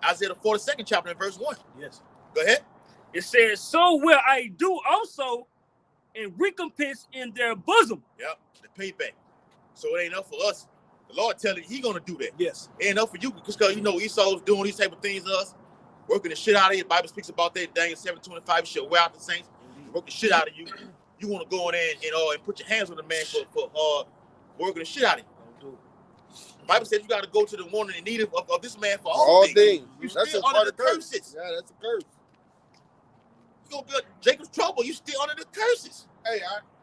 S1: Isaiah the 42nd chapter in verse 1.
S2: Yes.
S1: Go ahead.
S3: It says, so will I do also and recompense in their bosom.
S1: Yep, the payback. So it ain't enough for us. The Lord telling you he gonna do that.
S2: Yes.
S1: It ain't enough for you because you know Esau's doing these type of things to us, working the shit out of you. The Bible speaks about that. Daniel 7:25, you shall wear out the saints, work the shit out of you. You want to go in there and put your hands on the man for working the shit out of you. The Bible says you got to go to the one in need of this man for all things. You
S5: That's
S1: still
S5: a part
S1: under
S5: of
S1: the
S5: curse.
S1: curses.
S5: Yeah, that's a curse.
S1: You gonna be Jacob's trouble. You still under the curses.
S2: Hey,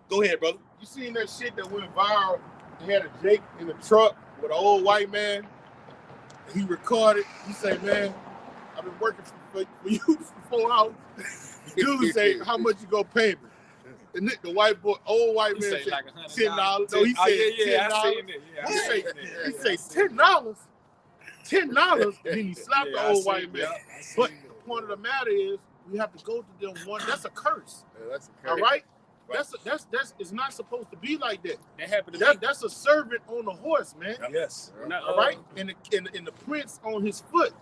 S1: Go ahead, brother.
S2: you seen that shit that went viral? They had a Jake in the truck with an old white man. And he recorded. He said, man, I've been working for you for 4 hours. The dude say, how much you gonna pay me? And the white boy, old white
S6: He
S2: man
S6: say
S2: said
S6: like
S2: $10.
S6: $100.
S2: No, he said
S6: I
S2: $10.
S6: seen it. Yeah, I seen it.
S2: He say $10. $10, and then he slapped
S6: Yeah,
S2: the
S6: I
S2: old
S6: seen
S2: white
S6: it.
S2: man.
S6: Yeah, I seen
S2: But
S6: it.
S2: the point of the matter is, we have to go to them one. That's a curse.
S5: Yeah, that's a curse.
S2: All right?
S1: Right.
S2: That's it's not supposed to be like that.
S3: That happened to me.
S2: That's a servant on the horse, man.
S4: Yes.
S3: Not,
S2: All right? And the prince on his foot.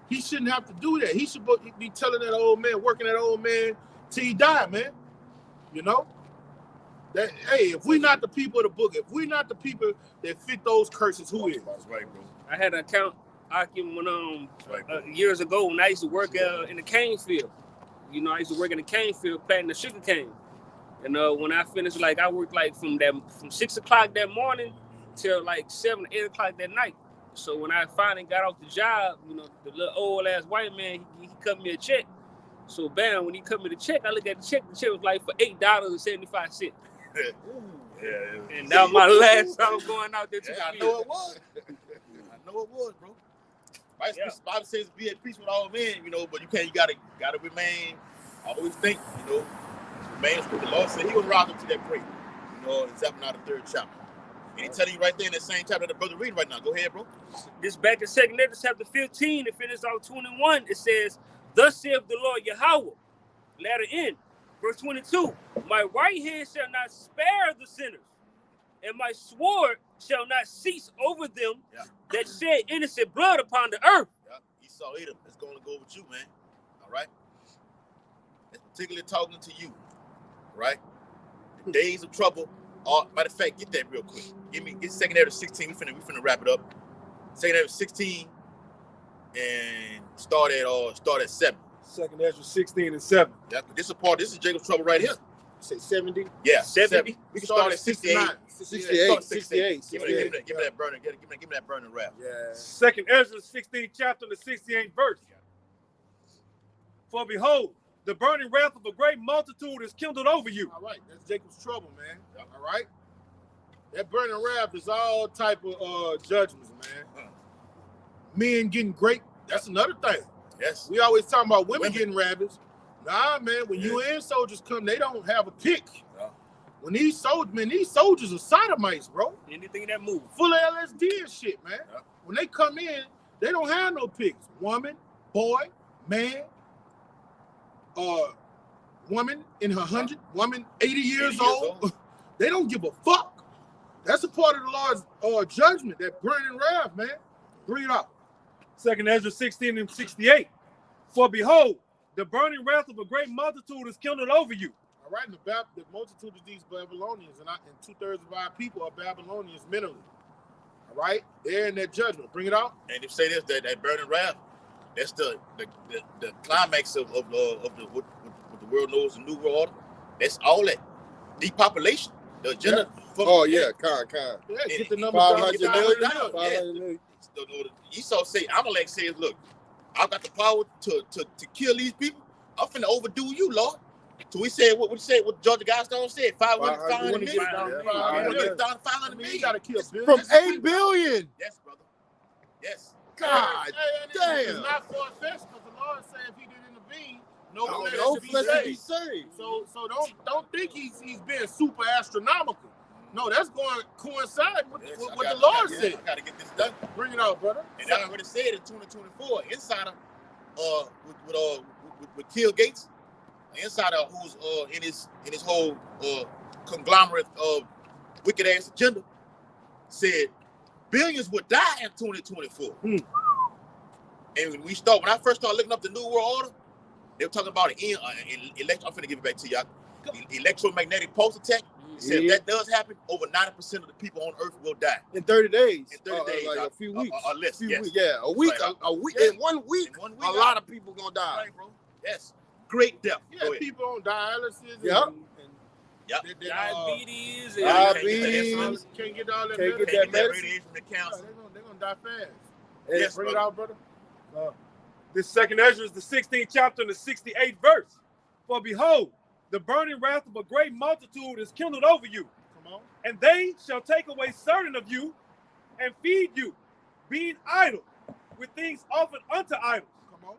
S2: He shouldn't have to do that. He should be telling that old man, working that old man till he die, man. You know? That hey, if we're not the people of the book, if we're not the people that fit those curses, who is?
S1: That's right, bro.
S3: I had an account when
S1: That's right, bro.
S3: years ago when I used to work in the cane field. You know, I used to work in the cane field planting the sugar cane. And when I finished, like I worked like from 6 o'clock that morning till like 7, 8 o'clock that night. So when I finally got off the job, you know, the little old ass white man, he cut me a check. So bam, when he cut me the check, I look at the check was like for $8.75.
S1: Yeah.
S3: And that was my last time going out there to
S1: Yeah, I
S3: the
S1: know
S3: field.
S1: it was. I know it was, bro. Right?
S3: Yeah.
S1: Bible says be at peace with all men, you know, but you gotta remain. Always think, you know, remain with the Lord said he would rise up to that break. You know, in Zephaniah the 3rd chapter. And he telling you right there in that same chapter that the brother reading right now. Go ahead, bro.
S3: This back in 2 Ezra chapter 15, it finishes out 21. It says, thus saith the Lord Yahweh, letter N, verse 22, my right hand shall not spare the sinners, and my sword shall not cease over them that shed innocent blood upon the earth.
S1: Yeah. Esau Edom. It's going to go with you, man. All right? It's particularly talking to you. All right? The days of trouble are, matter of fact, get that real quick. Get 2 Ezra 16. We finna wrap it up. 2 Ezra 16 and start at 7.
S4: 2 Ezra 16 and 7.
S1: Yeah, this is Jacob's trouble right here.
S2: Say 70.
S1: Yeah,
S3: 70.
S1: We can start at 68.
S5: 68.
S1: Give me that burning. Give me that burning rap.
S5: Yeah.
S4: 2 Ezra 16 chapter, the 68th verse. For behold, the burning wrath of a great multitude is kindled over you.
S2: All right, that's Jacob's trouble, man. All right? That burning wrath is all type of judgments, man. Men getting great, that's another thing.
S1: Yes.
S2: We always talking about women getting rabbits. Nah, man, when UN soldiers come, they don't have a pick.
S1: Yeah.
S2: When these soldiers are sodomites, bro.
S3: Anything that moves.
S2: Full of LSD and shit, man.
S1: Yeah.
S2: When they come in, they don't have no picks. Woman, boy, man, woman in her 100, woman 80 years old. They don't give a fuck. That's a part of the Lord's judgment, that burning wrath, man. Bring it up.
S4: 2 Ezra 16 and 68. For behold, the burning wrath of a great multitude is kindled over you.
S2: All right, the multitude of these Babylonians, and 2/3 of our people are Babylonians mentally. All right, they're in that judgment. Bring it out.
S1: And if say this, that burning wrath, that's the climax of what the world knows, the new world order. That's all that depopulation. The agenda.
S5: Yeah, con.
S2: Yeah, get the numbers
S5: 500
S2: down.
S5: million.
S2: Get down.
S5: 500 million.
S1: Esau say, Amalek says, look, I've got the power to kill these people. I'm finna overdo you, Lord. So we said what Georgia Guidestone said, 500 million. 500 million.
S2: You gotta kill
S5: From
S2: billions.
S5: 8 billion.
S1: Yes, brother. Yes.
S5: God damn.
S2: It's not far-fetched because the Lord said if he did intervene, no flesh
S5: No
S2: should be
S5: flesh to be
S2: saved.
S5: saved.
S2: So don't think he's being super astronomical. No, that's going to coincide with
S1: Yes,
S2: what the Lord said.
S1: I got to get this done.
S2: Bring it out, brother.
S1: And I already said in 2024, insider with Till Gates, an insider who's in his whole conglomerate of wicked ass agenda, said billions would die in 2024. And when I first started looking up the New World Order, they were talking about I'm finna give it back to y'all. Electromagnetic pulse attack. It said if that does happen, over 90% of the people on Earth will die
S5: in 30 days.
S1: In 30 days,
S5: like a few weeks.
S1: Or less. Yes.
S5: Yeah, a week.
S1: Right.
S5: A week.
S1: Yeah.
S5: In 1 week,
S1: In 1 week,
S5: a lot of people gonna die.
S1: Right, bro. Yes. Great death.
S2: Yeah, people on dialysis.
S5: Yep.
S1: Yep.
S3: Diabetes.
S5: Diabetes.
S2: Can't get all that
S5: Can't get
S2: medicine.
S5: that
S1: radiation from the cancer.
S2: They're going to die fast.
S1: Yes,
S2: Bring it
S1: brother.
S2: out, brother.
S4: This second Ezra is the 16th chapter and the 68th verse. For behold, the burning wrath of a great multitude is kindled over you.
S2: Come on.
S4: And they shall take away certain of you and feed you, being idle, with things offered unto idols.
S2: Come on.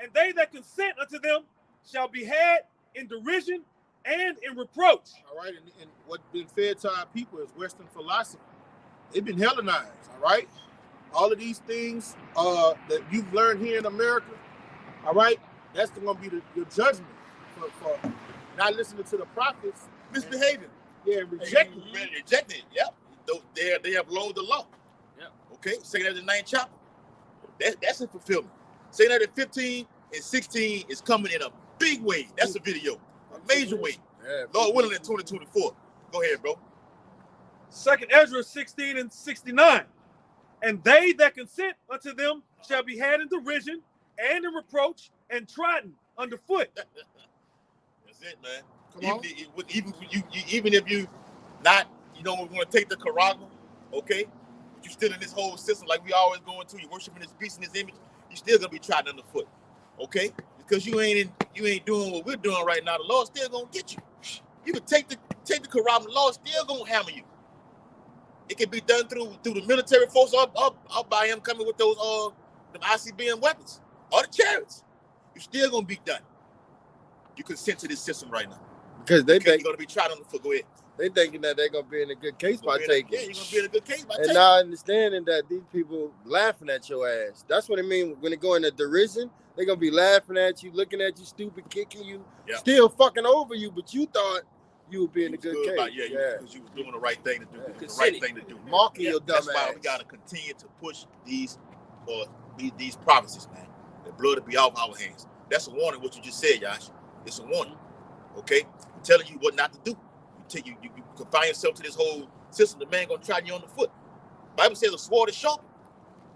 S4: And they that consent unto them shall be had in derision and in reproach.
S2: All right. And what's been fed to our people is Western philosophy. They've been Hellenized. All right. All of these things that you've learned here in America, all right, that's going to be your judgment for not listening to the prophets.
S1: Misbehaving.
S2: Rejecting.
S1: Rejected. Yep. They have lowered the law.
S3: Yep.
S1: Okay. Second Ezra 9th chapter. That's in fulfillment. Second Ezra 15 and 16 is coming in a big way. That's a video. A major way.
S5: Yeah,
S1: Lord willing in 2024. Go ahead, bro.
S4: Second Ezra 16 and 69. And they that consent unto them shall be had in derision and in reproach and trodden underfoot.
S1: That's it, man.
S2: Come on.
S1: Even if you not, want to take the Quran, okay? But you still in this whole system like we always going to. You worshiping this beast in this image. You still gonna be trodden underfoot, okay? Because you ain't doing what we're doing right now. The Lord still gonna get you. You can take the Quran. The Lord still gonna hammer you. It can be done through the military force up by him coming with those them ICBM weapons or the chariots. You're still gonna be done. You consent to this system right now.
S5: Because they
S1: You're
S5: think
S1: gonna be trodden on the foot. Go ahead.
S5: they thinking that they're gonna be in a good case by taking.
S1: Yeah, you're gonna be in a good case by
S5: And
S1: taking.
S5: not understanding that these people laughing at your ass. That's what it means when they go into derision. They're gonna be laughing at you, looking at you, stupid, kicking you,
S1: Yeah.
S5: still fucking over you, but you thought you would be in a good case.
S1: Because you was doing the right thing to do.
S5: Yeah.
S1: The right thing to do.
S5: Marking your dumb
S1: That's why
S5: ass.
S1: we gotta continue to push these prophecies, man. The blood will be off our hands. That's a warning. What you just said, Josh. It's a warning. Okay, I'm telling you what not to do. You confine yourself to this whole system. The man gonna try you on the foot. Bible says a sword is sharp.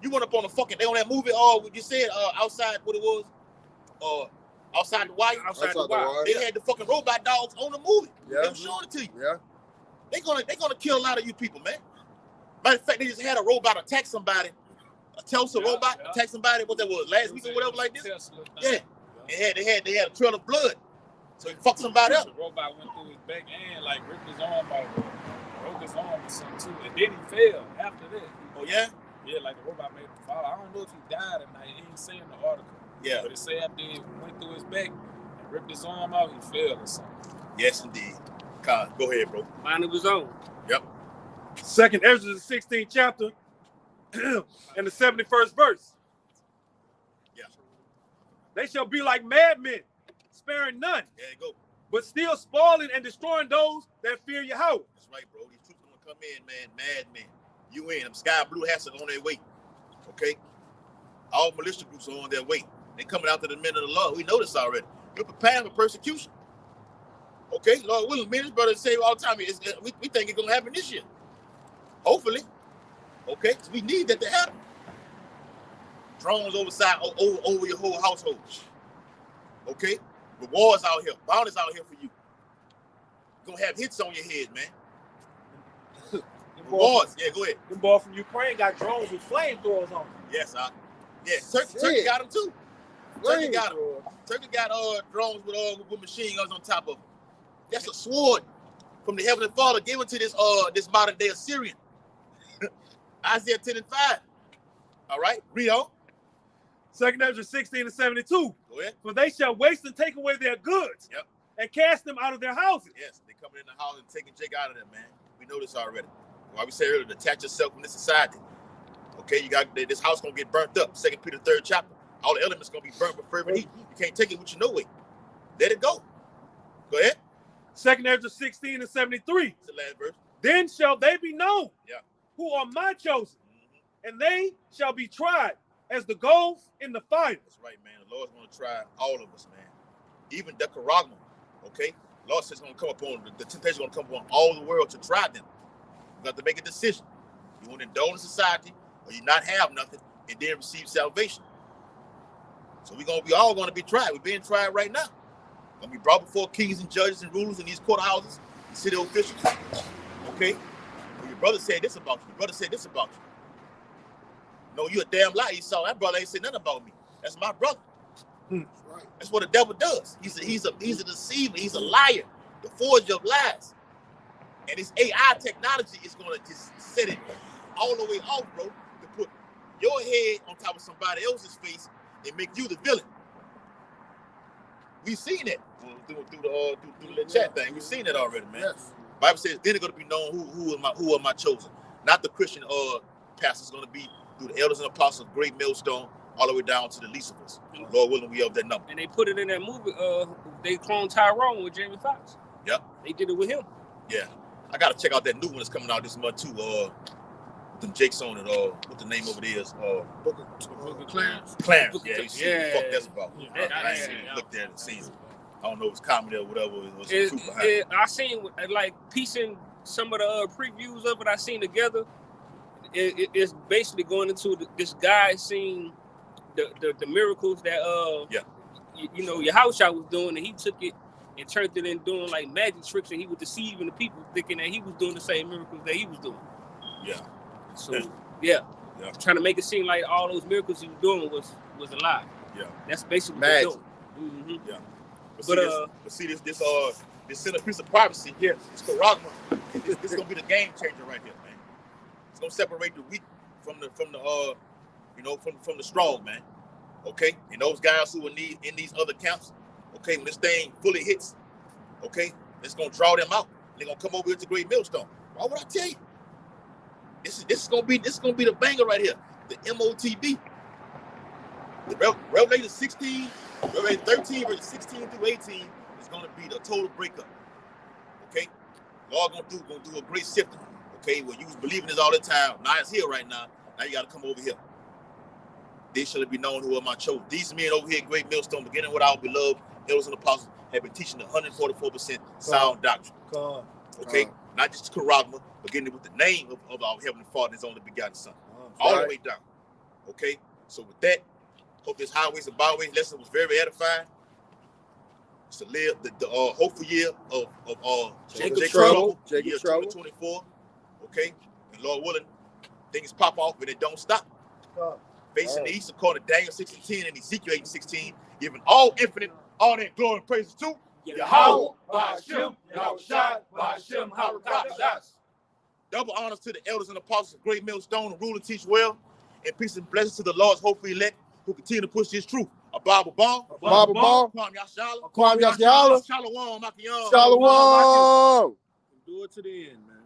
S1: You went up on they on that movie. What you said outside what it was. Outside the wire.
S3: Outside the wire.
S1: They had the fucking robot dogs on the movie.
S5: Yeah.
S1: They were showing it to you.
S5: Yeah.
S1: They're gonna kill a lot of you people, man. Matter of fact, they just had a robot attack somebody. A Tesla robot attack somebody. What that was last week or whatever like this.
S6: Tesla
S1: Yeah. They had a trail of blood. So he fucked somebody up.
S6: The robot went through his back and like ripped his arm off, broke his arm or something too, and then he fell after that.
S1: Oh yeah?
S6: Yeah, like the robot made him fall. I don't know if he died or not. He didn't say in the article.
S1: Yeah.
S6: But it said after he went through his back and ripped his arm out, he fell or something.
S1: Yes, indeed. God, go ahead, bro.
S3: Mind of his own.
S1: Yep.
S4: Second Ezra, the 16th chapter and the 71st verse.
S1: Yeah.
S4: They shall be like madmen, sparing none,
S1: There you go.
S4: but still spoiling and destroying those that fear Yahweh.
S1: That's right, bro. These troops gonna come in, man. Madmen. You in them sky blue hats are on their way. Okay? All militia groups are on their way. They coming out to the men of the law. We know this already. You're preparing for persecution. Okay, Lord willing, me and his brother say all the time, we think it's gonna happen this year. Hopefully. Okay, so we need that to happen. Drones over your whole household. Okay? Rewards out here, bounties out here for you. You're gonna have hits on your head, man. Rewards, yeah, go ahead.
S7: Them boy from Ukraine got drones with flamethrowers on them.
S1: Yes, Turkey got them too. Turkey got them.
S5: Bro.
S1: Turkey got drones with machine guns on top of them. That's a sword from the Heavenly Father given to this modern day Assyrian. Isaiah 10 and 5. All right, read on.
S4: Second Ezra 16 and 72.
S1: Go ahead.
S4: For they shall waste and take away their goods,
S1: Yep.
S4: and cast them out of their houses.
S1: Yes, they coming in the house and taking Jake out of there, man. We know this already. Why we said earlier, detach yourself from this society. Okay, you got this house gonna get burnt up. 2 Peter 3rd chapter. All the elements gonna be burnt with fervent heat. You can't take it with you no way. Let it go. Go ahead.
S4: 2 Ezra 16 and 73.
S1: It's the last verse.
S4: Then shall they be known,
S1: Yeah.
S4: who are my chosen, and they shall be tried as the gold in the fire.
S1: That's right, man. The Lord's gonna try all of us, man. Even the charagma. Okay, the Lord says it's gonna come upon the temptation gonna come upon all the world to try them. You got to make a decision. You want to indulge in society, or you not have nothing, and then receive salvation. So we all gonna be tried. We're being tried right now. Gonna be brought before kings and judges and rulers in these courthouses, and city officials. Okay, well, your brother said this about you. Your brother said this about you. No, you a damn lie. You saw that brother ain't said nothing about me. That's my brother.
S2: Right.
S1: That's what the devil does. He's a deceiver. He's a liar, the forger of lies. And this AI technology is gonna just set it all the way off, bro, to put your head on top of somebody else's face and make you the villain. We've seen it through the chat thing. We've seen it already, man.
S2: Yes.
S1: Bible says then it's gonna be known who are my chosen. Not the Christian pastors, gonna be through the elders and apostles, great millstone, all the way down to the least of us. Lord willing, we have that number.
S3: And they put it in that movie. They cloned Tyrone with Jamie Foxx.
S1: Yep.
S3: They did it with him.
S1: Yeah. I gotta check out that new one that's coming out this month too. With them Jakes on it. What the name of it is?
S2: Book of Clarence.
S1: Clarence.
S3: Book of
S1: Yeah, you see
S3: yeah.
S1: what the fuck that's about.
S3: Yeah.
S1: I ain't seen it. Looked at it and seen it. I don't know if it's comedy or whatever. It was
S3: It,
S1: some truth behind it.
S3: I seen like piecing some of the previews of it. I seen together. It's basically going into this guy seeing the miracles that you know Yahushua was doing, and he took it and turned it in doing like magic tricks, and he was deceiving the people thinking that he was doing the same miracles that he was doing.
S1: Yeah.
S3: So yeah.
S1: Yeah.
S3: Trying to make it seem like all those miracles he was doing was a lie.
S1: Yeah.
S3: That's basically
S5: Magic.
S3: what they're doing.
S1: Yeah.
S3: But
S1: see this centerpiece of privacy.
S2: Yes.
S1: It's charagma. This is gonna be the game changer right here, man. It's gonna separate the weak from the strong, man. Okay, and those guys who are in these other camps, okay, when this thing fully hits, okay, it's gonna draw them out. They're gonna come over here to Great Millstone. Why would I tell you? This is gonna be the banger right here. The MOTB. The Revelation 16, Revelation 13, verses 16 through 18 is gonna be the total breakup. Okay, Lord gonna do a great sifting. Okay, well, you was believing this all the time. Now it's here right now. Now you got to come over here. They should be known who are my chosen. These men over here at Great Millstone, beginning with our beloved elders and apostles, have been teaching 144% sound doctrine. Okay, not just charagma, beginning with the name of our Heavenly Father and His only begotten Son, all the way down. Okay, so with that, hope this highways and byways lesson was very edifying. To live the hopeful year of
S5: Jacob Trouble.
S1: year 2024. Okay, and Lord willing, things pop off, but it don't stop. Facing the east, according to Daniel 6:10 and Ezekiel 8:16, giving all infinite honor and glory and praises to
S3: Yahweh,
S2: Ba'ashem, Yahushua, Ba'ashem, Harakadash.
S1: double honors to the elders and apostles of Great Millstone, who rule and teach well, and peace and blessings to the Lord's hopeful elect who continue to push His truth. A Bible bomb.
S5: Bible bomb.
S1: Kwam Yashala.
S5: Kwam Yashala.
S1: Shalom, Makiyan.
S5: Shalom.
S2: Do it to the end, man.